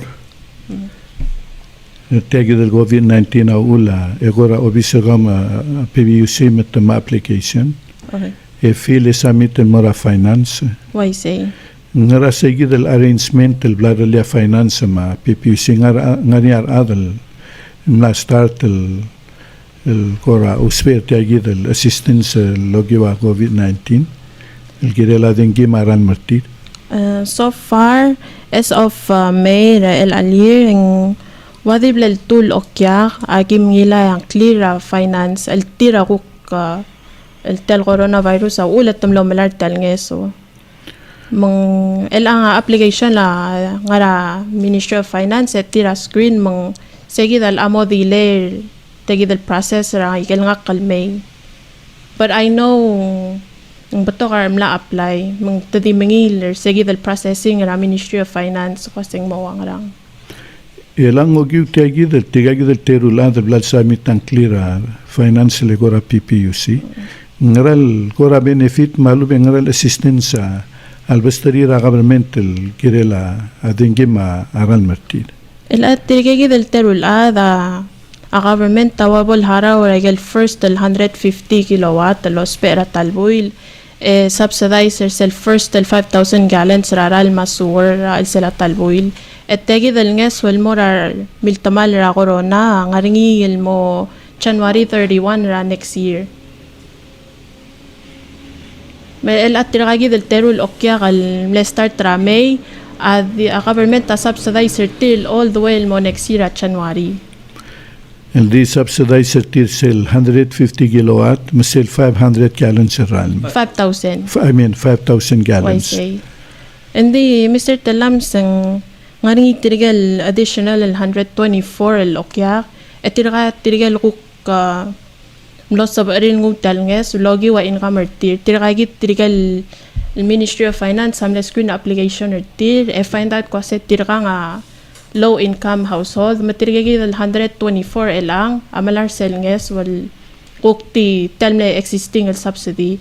tegi del COVID-19 aula egora obisagama PBUC metama application file samit mora finance Why say? ngara segi del arrangement del bladalia finance ma PBUC ngariar adal na start el cora usper tagi del assistance logiwa COVID-19 el girela dengi maran martir. So far, as of May, el alir ng wadib el tool okya agim ngila ang clear finance el tira kuk el tel coronavirus ulat tumlo melar tel ngeso. Mang el ang application la ngara Ministry of Finance et tira screen mang segi dal amo dile tegi del process ra ikel nga kalmay. But I know Ang bato karmla apply. Mang tadi mangil sige del processing ra Ministry of Finance kosing mawang rang. Elang ogiu tiagi del terula del blad samit ang clear financial gora PPUC. Ngaral gora benefit malu ngaral assistance sa albastari ra governmental kirela adingi ma aral martir. El at tirigay del terula da a government tawabol hara or el first del 150 kilowatt los pera talbuil subsidizer el first del 5,000 gallons raral masur el sela talbuil et tegi del nges wel morar miltamal ra corona ngaringi el mo January 31 ra next year. El at tirigay del terul okya gal start ra May a government ta subsidizer till all the way el mo next year at January. El di subsidizer tir sel 150 kilowatt, masel 500 gallons ran. 5,000. 5,000 gallons. YC. And the Mr. Talam sang ngaring tirigal additional 124 el okya et tirigal kuk mlos sa rin ngug talnges logi wa income tir tiragit tirigal el Ministry of Finance samle screen application tir e find out ko set tirga nga low income household matirigagi del 124 elang amalar selnges wal kukti telme existing el subsidy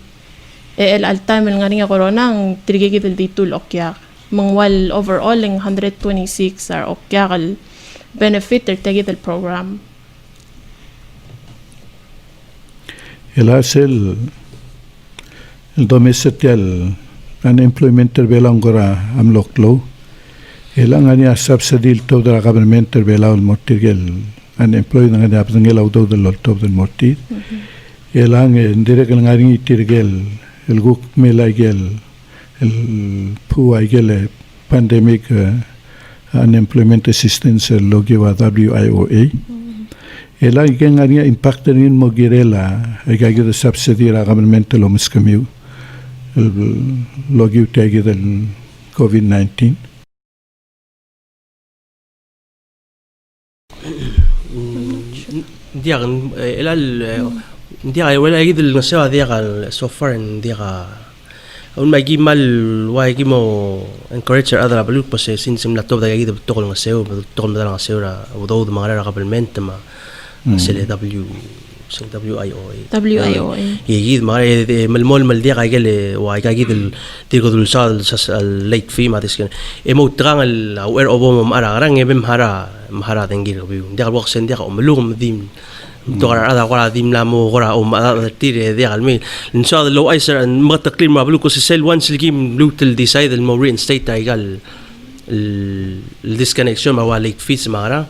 el al time el nga corona ang tirigagi del ditul okya mangwal overall ang 126 are okya al benefit tagi del program. El asel el domestic unemployment belang gora amloklo. Elang ania subsidy to the government belau mortigel unemployed nga apngel auto del top del mortir. Elang indirect ngari tirgel el guk melagel el pu agel pandemic unemployment assistance logi wa WIOA. Elang ngari impact rin mo girela agagid subsidy ra government lo muskamiu logi tagi del COVID-19. Hindi akan hindi ay wala gid el ngaseo dia ka so far hindi ka un magi mal wa gi mo encourage other balut po se since na to da gid to ko ngaseo to ko da ngaseo ra udo de mga ra government ma CLW WIOA يجيد ما المول مال دي قايل وايجيد تيجو دول سال الليت في ما تسكن إمو تران الأوير أبو مارا ران يبم هارا تنجيل بيو دي الوقت سن دي أملوهم ديم تقرأ هذا قرأ ديم لامو قرأ هذا تير دي الميل إن شاء الله لو أيسر ما تقليل ما بلوكو سيل وانس الجيم لوت الديسايد المورين ستيت تايجال الديسكونكشن ما هو ليت فيس مارا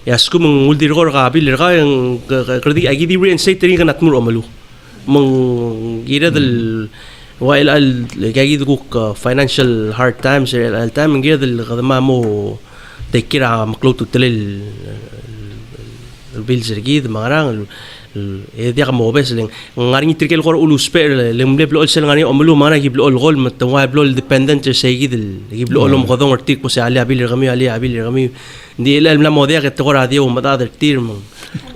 Yasku menguldir kor kabil rka yang kerdi agi di reinstate tadi kan atmur omalu mengira del while al kagi duk financial hard times al time mengira del kadama mo take care maklo tu telel bills rgid mangarang dia mo bes leng ngaring trikel kor ulus per lem leblo sel ngani omalu mana giblo ol gol matwa blo dependent say gid giblo olom qodon artik po se ali abil rgami دي لا مواضيع التقرا دي ومدار كتير من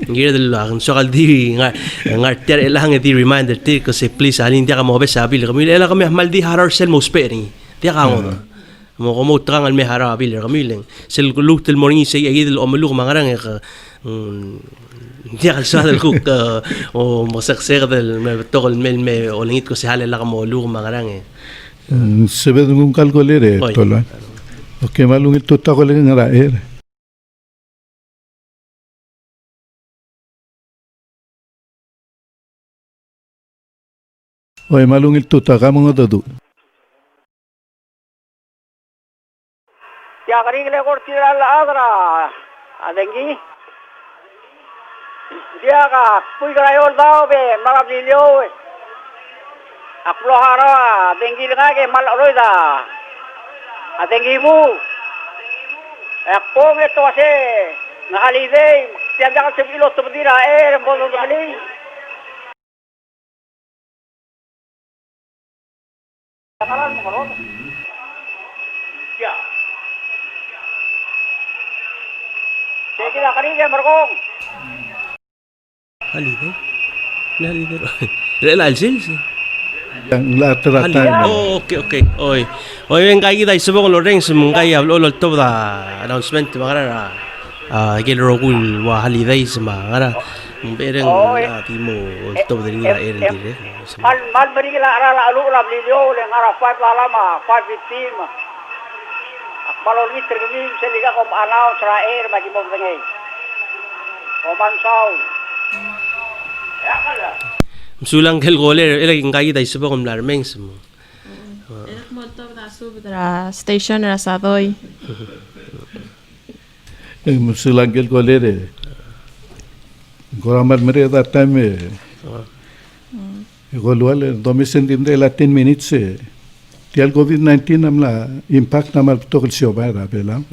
غير ال شغل دي غير تر لا هنگ دي ريمايندر تي كسي بليز علين دي ما بس ابي الغميل لا غمي مال دي هارر سيل موسبيري دي غامو مو تران المهارة ابي الغميل سيل لوت المورين سي اكيد الاملوغ ما غران دي على سؤال الكوك او مسخسر التوغ المل اوليت كسي حال لا غمولوغ ما غران سبد نكون كالكولير تولا اوكي مالو تو تاكل غير Oye, malung il tuta kamu ngadadu. क्या करेंगे और तीरा आगरा आदेंगी dia ka pui ka yo dao be marap ni lyo aklo hara dengi nga ke mal roi da adengi mu akpo me to se ngali de tiada ka se ilo to dira mo do ngali ya Sige na kanina Markong. Haliday. Haliday. La alsil. Yang lahat okay. Oy yung kaya kita isabong loreng semangkaya lolol to da announcement mga gelo kul wa holiday mga bereng timo to da ngira dire mal beri la ara alu rab lilio le ngara 5 lama 5:15 Balon liter kami seliga kom anau Israel bagi mo bengay. Oman saw. Ya kala. Sulang kel goler ilaging kaya kita isabong larmeng sem. Enak mo to da sub da station ra sadoy. Musulangel golere. Goramar mere da time. Golwale domisen dinde la 10 minutes. Tial COVID-19 namla impact namal tokol siobara bela.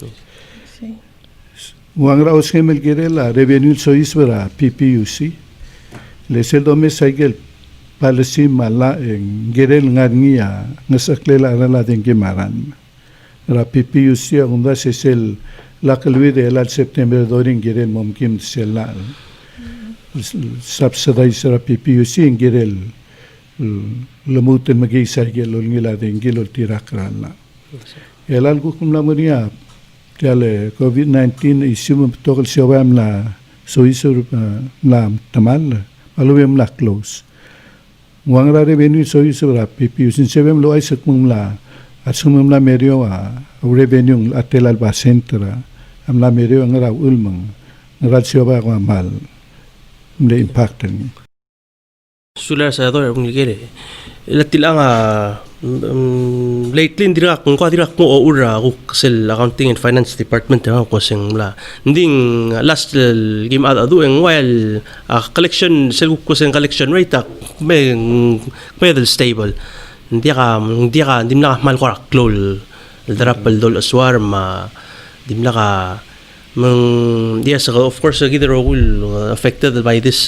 Wangra oskemel girela revenue soisbara PPUC. Lesel dome saigel palesi mala en girel ngarnia ngasaklela rala dengi maran. Ra PPUC agunda sesel lakalwi de el september dorin girel mumkin sella. Subsidize ra PPUC en girel lemuten magi saigel ngila dengil tirakran la. El algo kum la moria tiale COVID-19 isum tokol siobam la soisur la tamal alubem la close. Wangra revenue soisur ra PPUC sebem lo aisak mum la asumum la merio revenue atel al basentra am la merio ngra ulmang ngra sioba kwa mal mle impacten. Sular sa dor kung ligere latilang lately dira kung ko ura ko sel accounting and finance department ko sing la nding last game adu en while collection sel ko sing collection rate may stable hindi na mal ko klol drapel dol aswar ma dimla ka yes, of course, either will affected by this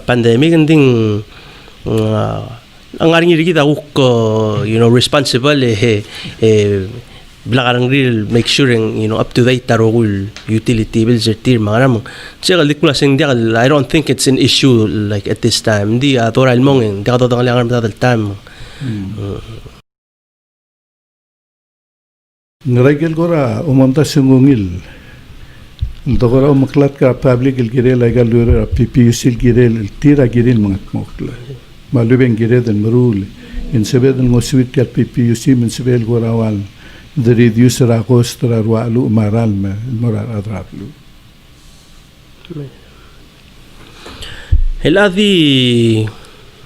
pandemic and thing. Ang aring kita responsible blakarang real make sure up to date tarogul utility bills mga namong siya kalik sing I don't think it's an issue like at this time di atora ilmong di katotong lang ang time ngaragel gora umamta singungil Dogora maklat ka public girel ay galura PPUC girel tira girel mga mokla. Malubeng girel den marul. In sebed ng oswit ka PPUC min sebel gorawal the reduce ra cost ra walu maral me moral adraplu.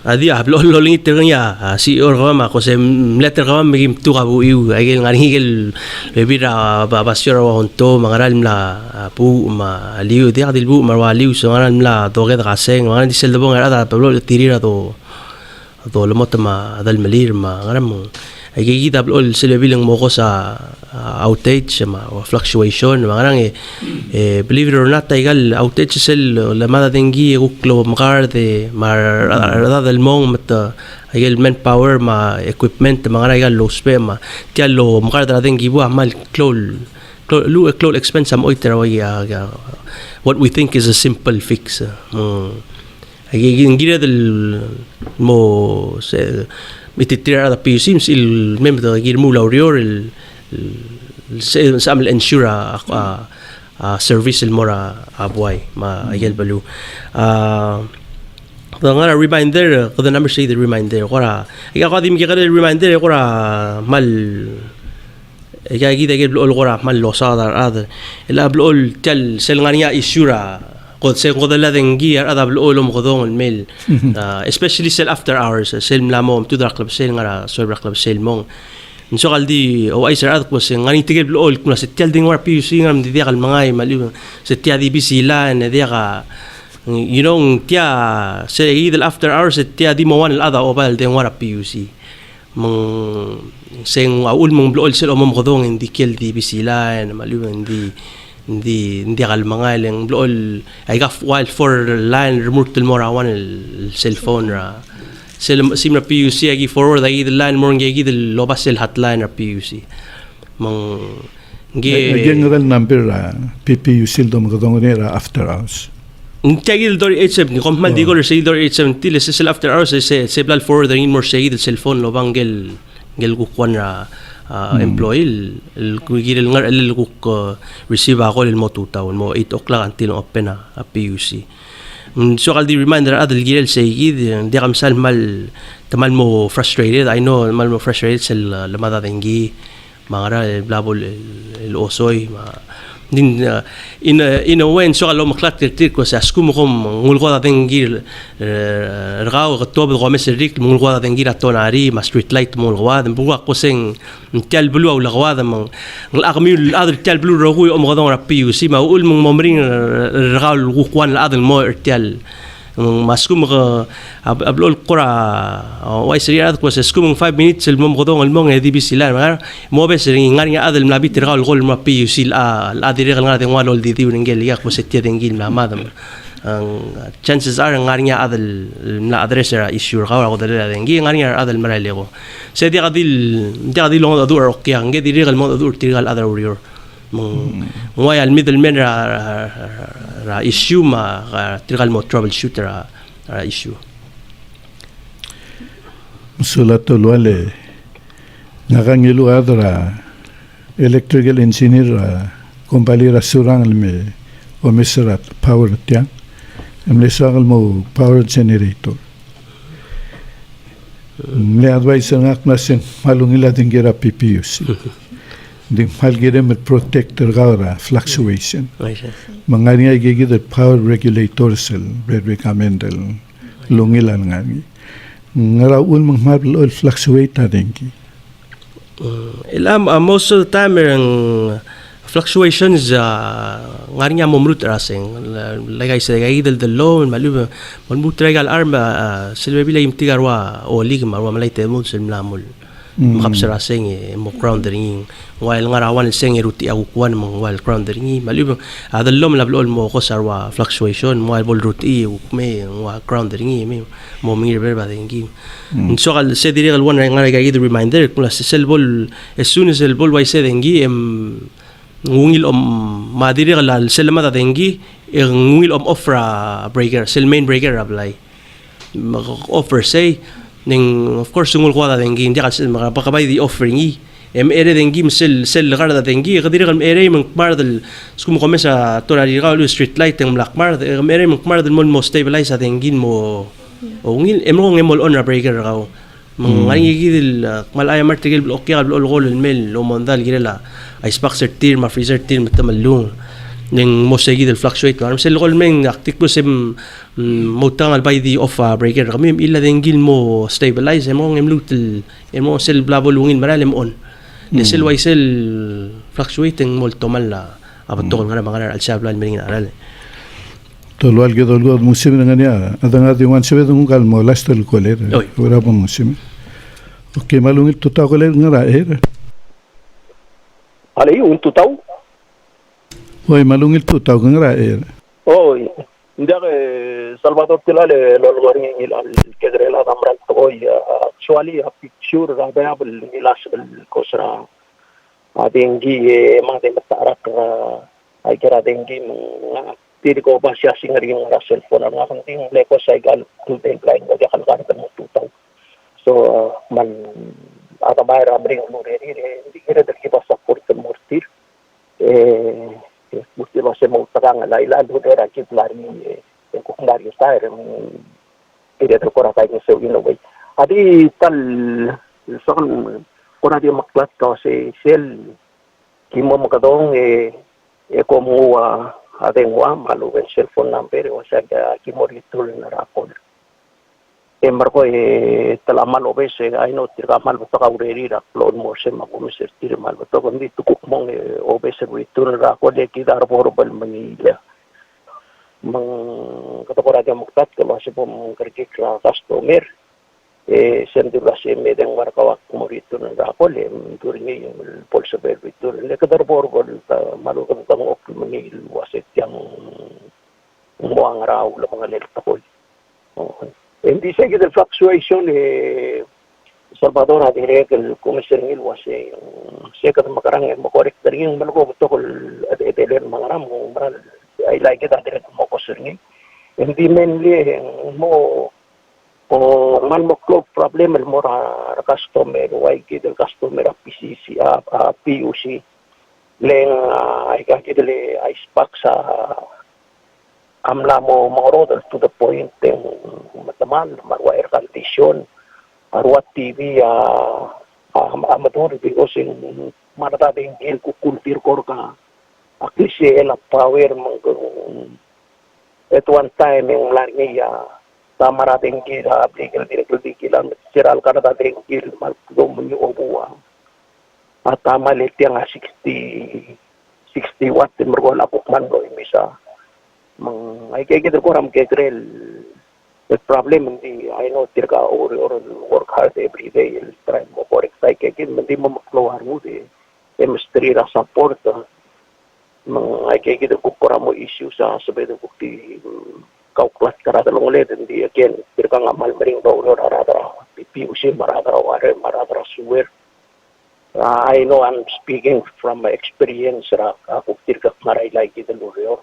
Adi hablo loling iternya si orgama ko se letter ka magim tu ka buiu ay ngari higel bebira babasura wa honto mangaral mla pu ma liu dia dil bu marwaliu so mangaral mla doge da kaseng mangaral di sel bon ada pablo tirira do lomot ma dal malir ma ngaram ay gigita hablo sel bilang mo ko sa outage ma fluctuation mangarang believe it or not igal outage sel lamada dengi uklo makar de mar dal mong mat igal manpower ma equipment mga igal lo spe ma tialo makar da dengi bu amal klol expense am oiter what we think is a simple fix ay gira del mo se mititira da PUC il member gir mu laurior sa amil ensure service il mora abuay ma ayel balu nga reminder ko the number say the reminder kora ikaw dim ki kada reminder kora mal ikaw gida gid ol kora mal losada other ila blol tel sel ngania isura kod se ko dala dengi ada blol mo kodong mail especially sel after hours sel mlamo to the club sel ngara server club sel mong so kaldi o ay sir at ko sing ngani tigel blol kuna se tel ding war PUC ngam di dia kal mangay mali se tia di bisila ne dia ka tia se idel after hours se tia di mo wan al ada o bal ding war PUC mong sing aul mong blol sel o mom kodong hindi kel di bisila ne mali hindi kal mangay leng blol ay gaf while for line remote tel morawan el cellphone ra simra PUC agi forward agi the line more agi the lobasel hotline ra PUC general number PPUC dom gadong ra after hours Tegil dor 870 kom mal digol seguidor 870 le sel after hours se blal for the more seguid el cellphone lo bangel gel gukwan ra employee el kuigir el ngar el guk receive ako el mo 2000 mo 8 o'clock until open a PUC. So kal di reminder adel girel seguid di kamsal mal tamal mo frustrated. I know mal mo frustrated sel lamada dengi mangara el blabol el osoy din in a way so kalo maklat tir ko sa skum kom ngul goda dengir rgaw gatob gomes rik ngul goda dengir atonari ma street light mul gwad buwa ko seng tel blu aw lagwad mang al agmi al adr tel blu rogu om godon rapi usi ma ul mong momrin rgaw al gukwan al adl mo tel maskum ablol qura way siriyad ko skum 5 minutes el mom godon el mong edi bisilan mo bes ngar nga adel mlabit rgaw al gol ma pi usil al adire ngar de walol di di ngel yak ko setia dengil ma madam chances are ngar nga adel na adresser issue rgaw al godel dengi ngar nga adel maralego se di gadil lo adur okya nge di regal mo adur tirgal adar urior way al middle men ra issue ma tirgal mo troubleshooter ra issue Sulato luale nagangilu adra electrical engineer company ra surang me o mesrat power tiang emle sagal mo power generator le advice ngak nasen malungila dingira PPUC ding malgire met protector gara fluctuation mangani gigi the power regulator sel red recommendal lungilan ngani ngara un mangmabl oil fluctuate dengi ilam most of the time ang fluctuations ngari nga momrut rasing like I said gaidel the low malu momrut regal arm silbe bila imtigarwa o lig marwa malayte mo sil mlamul makapsara sing mo grounding while ngarawan sing ruti agukwan mo while grounding malu adallom lablol mo ko sarwa fluctuation mo bol ruti me wa grounding me mo mir berba dengi so kal se dire gal one ngara gaid reminder kula sel bol as soon as el bol wai se dengi ngungil madiri gal selma da dengi ngungil offra breaker sel main breaker apply offer say ning of course ngul kwada dengi ndi kasi makabay di offering ere dengi sel garda dengi qadir gal ere mang mardal skum komesa torari gal street light ng black mar ere mang mardal mo stabilize sa dengi mo ngil emong emol on breaker raw mang ngani gidil malaya martigel okay gal gol mel lo mondal girela ice box tir ma freezer tir matamalung ning mo segi del fluctuate karam sel gol meng aktik po sem motang al by the off breaker kami illa dengil mo stabilize emong emlutel emong sel blabolungin maralem on ni sel wai sel fluctuating molto mala abato ngara mangara al sablan mering aral tolwal ge dolgo musim ngania adanga di wan sebe dung kal mo lastel koler ora pa musim okay malungit tuta koler ngara Ali un tutau Hoy malungit tuta ngara oh ndak Salvador Tilale lolgori ilal kedrela damran toy actually a picture available nilas kosra adengi mate matarak ay kira dengi tiri ko ba siya singari ng cell phone ang akong ting leko sa igal tulpen line ko kan kan mo tutaw so man atabay rabring mo re hindi kira dali ba support mo tir buti ba sa mo takang laila do era kit lari ko lari sa ire to kora kay so in a way adi tal so kora di maklat ko si sel kimo makadong ko mo ating malu cellphone number o sa kimoritul na rapol marko talaman obes ay no tiramal to ka ureri ra upload mo se magumisir tiramal to kundi tukuk mong obes ritul ra ko de kidar borbal manila mang katapora ka muktat ko mas po mong kerjik ra customer sendu rasi medeng markawak kumoritul na rapol turni polsa berbitul le kadar borbal malu ka mo manila wasit yang muang raw la mga lelta ko hindi siya kita fluctuation Salvador adire que el comercio was siya ka makarang mo correct dari yung malgo to kol adeler mangaram mo ay like it adire mo ko sirngi Hindi mainly mo o man mo cloud problem mo ra customer why kid customer PCC PUC leng ay kakidali ay spark sa amla mo mga to the point mataman marwa air condition arwa TV amatur because in matatabing gil kukultir kor ka aklise la power mong at one time yung lagi tamarating gil applicable dikilan siral ka natating gil malpudong mo buwa at malit yung 60 watt marwa la pukman do imisa ay kaya ko ram kay grill the problem hindi I know tirka or work hard every day try mo correct ay kaya hindi mo makluar mo di chemistry ra support ay kaya ko mo issue sa sabay ko ti kauklat karada long ulit hindi again tirka nga malmaring do rara PUC marara swear I know I'm speaking from my experience ra ako tirka maray like it luro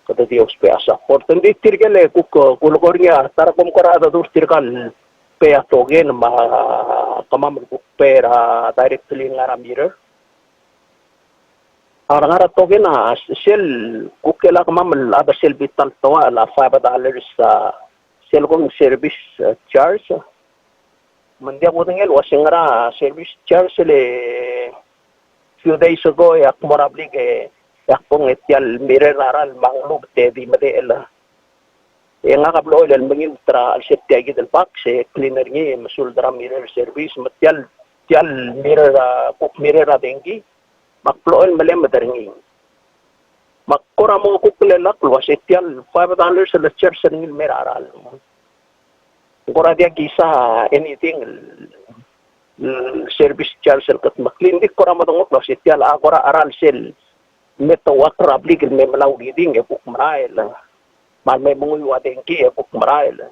kada Dios pa support hindi tirgal kulukor niya tara kum karada dur tirgal pe atogen ma kamam pera directly ngara mirror ngara togen na sel kukela kamam ada sel bital tawa la $5 sa sel kong service charge mandia ko tingel wasing ngara service charge le few days ago yak morabli ke yakpong etial mirror naral manglub tedi madela nga kablo el mangin tra al setya gid al pak se cleaner ni masul dra mirror service matial tial mirror kuk mirror adengi makplo el malem madarngi makkora mo kukle laklo setial $5 sa charge sa ngil meraral kora dia gisa anything service charge kat maklin dik kora mo tong setial agora aral sel meto water applicable may malaw giding buk marail mal may mungu wadengki buk marail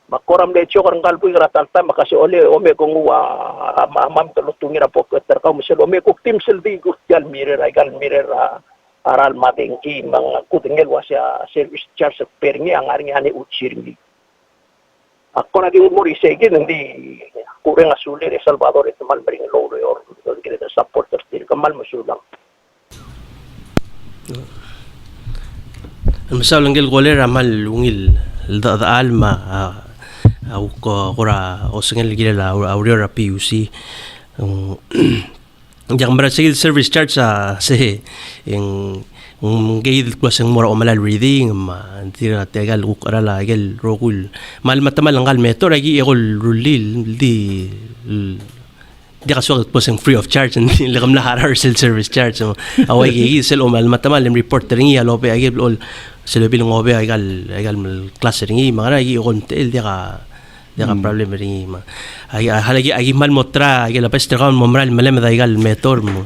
makoram de chokar ngalpu ratal ta makasi ole ome kong amam tulutungi ra poket terkau misal ome kuk tim seldi gusjal mirer aral madengki mang kutingel wasya service charge peringi angarngi ane utsirngi ako na di umuri sege hindi kurang asulir Salvador ito mal bring lolo yor kita supporter til kamal masulang المساو لنجل غولير عمل ونجل الدال ما أو كورا أو سنجل جيلا أو ريورا PUC yang merasa service charge se yang gayid ko sang mura umalal reading ma tira tegal ukara la gel rogul mal matamal ngal meto ragi egol rulil di kaso po sang free of charge hindi lagam na harar service charge so away gi sel umal matamal report ringi alope agil ol selo bilong obe agal class ringi mara gi on tel dia problem ringi ma ay halagi agi mal motra agil apes tra momral malem da agal metor mo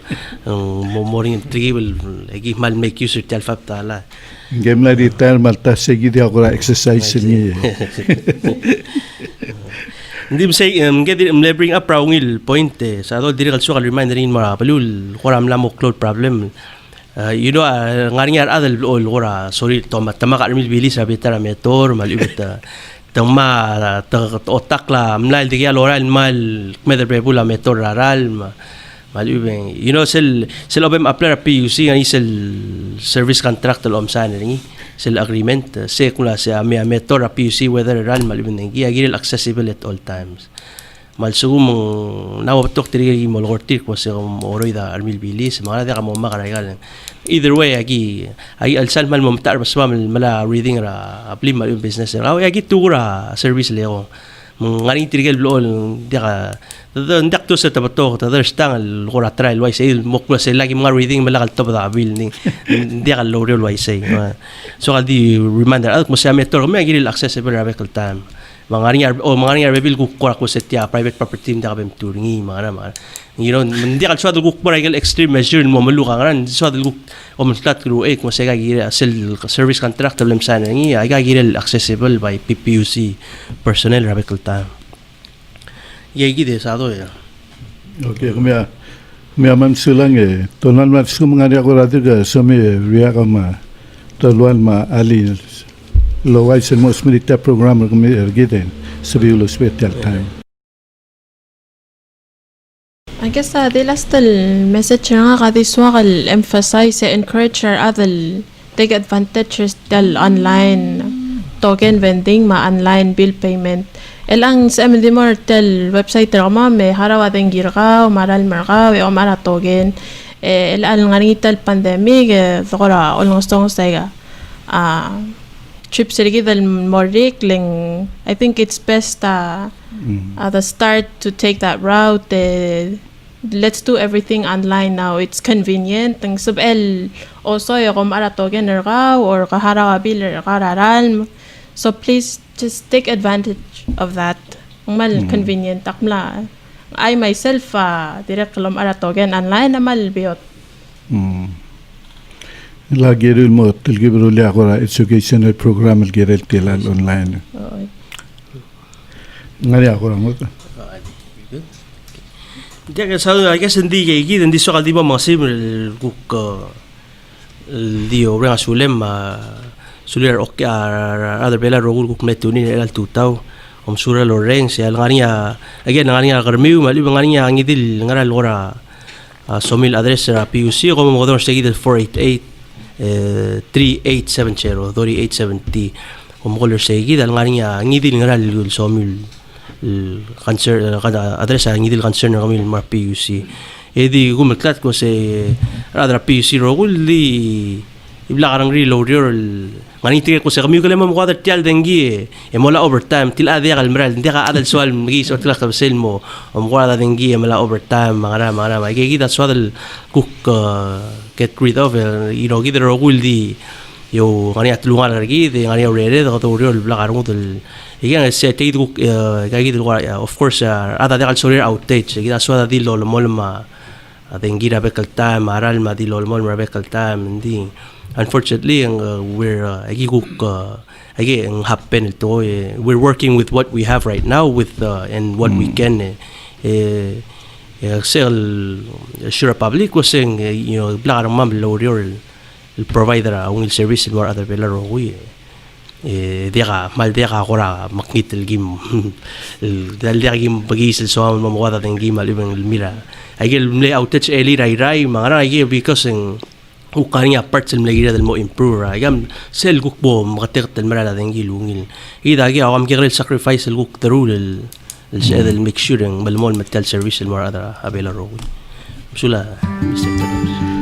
moring tribal agi mal make use tel fab tala game la di tar malta segi dia ko exercise ni hindi say bring up raungil point sa do diri kalso kal reminder in mara palul koram lamo cloud problem you know ngaringar adal ol gora sorry tama ka armil bilis sabi tara metor malubit tama otak la mlal digi aloral mal kmeder pebula metor raral malubeng you know sel obem apply PUC ani sel service contract lo amsan ringi sel agreement se kula sa metor PUC whether ran malubeng ngi agil accessible at all times mal sugum nawatok tiri mo lortir ko sa oroida armil bilis mga da mo makaragal either way agi alsal mal mo matar basma mala reading ra apply mal business ra agi tura service leo ngani tirigel lol dia ndak to sa tabato tadar stang gora trial wise mo ko sa lagi mga reading malakal to da bil ni dia kal lorel wise so kaldi reminder at mo sa metor may agi accessible ra bekal time mga bil ko ko setya private property nda kabem touringi mga you know hindi kal swad ko para extreme measure mo maluka ran swad ko slat ko mo sa gira service contract problem sana ngi ay gira accessible by PPUC personnel rabekal time yegi de sa do ya okay kumya man sulang tonal mat sum ngari ako rati ga sami ria kama tolwan ma ali lo ay sen mo smirita program ko mi ergiden sabi ulo special time. I guess the last message nga kadiswa kal emphasize encourage our other take advantages del online token vending ma online bill payment. Elang sa MD mo tel website rama me harawa den girga o maral merga o mara token. El nganital pandemic thora olong stong sega. Trip sirigi del morik ling I think it's best at the start to take that route. Let's do everything online now. It's convenient. Ang subel also yung aratogen erga or kaharawa bil kararal. So please just take advantage of that. Ang mal convenient akmla. I myself direct kalom aratogen online na mal biot. La gerul mo tilgibro li akora educational program el gerel tilal online. Ngari akora mo. Diya sa I guess hindi kay hindi so kaldi mo mga sim kuk dio renga sulem sulir ok other bela rogul kuk metuni el tutaw sura loreng siya ngania again ngania karmiu mali ngania ngidil ngara lora somil address ra PUC como mo don seguido 488 3870 3870 como color seguido ngania ngidil ngara somil concern address ang ngidil concern ng kami mga PUC edi gumaglat ko sa radra PUC rogul di ibla karang reload your ngani tingin ko sa kami kala mo kada tial dengi mola overtime til adi kal meral hindi ka adal swal magi so tila ka sel mo kada dengi mola overtime mga magigita swal cook get rid of gidero rogul di yo ngani atlungan lagi di ngani rede ka to real ibla karang del igen se te du kagi of course ada de calsorir outage gida suada di lo molma adengira bekal time aral ma di lo molma bekal time ndi unfortunately we're again happen to we're working with what we have right now with and what we can sell sure public was saying bla mam lo el provider ang service more other belaro we diya mal diya kora makit el gim dal diya gim pagis so mamawada ng gim alibang mira agil mle outage eli rai mga rai because ukanya parts el mle del mo improve agam sel gukbo makatek el mara ng gilungil ida gi awam kirel sacrifice el guk the rule el make sure ng malmol metal service el more other abela ro sula Mr.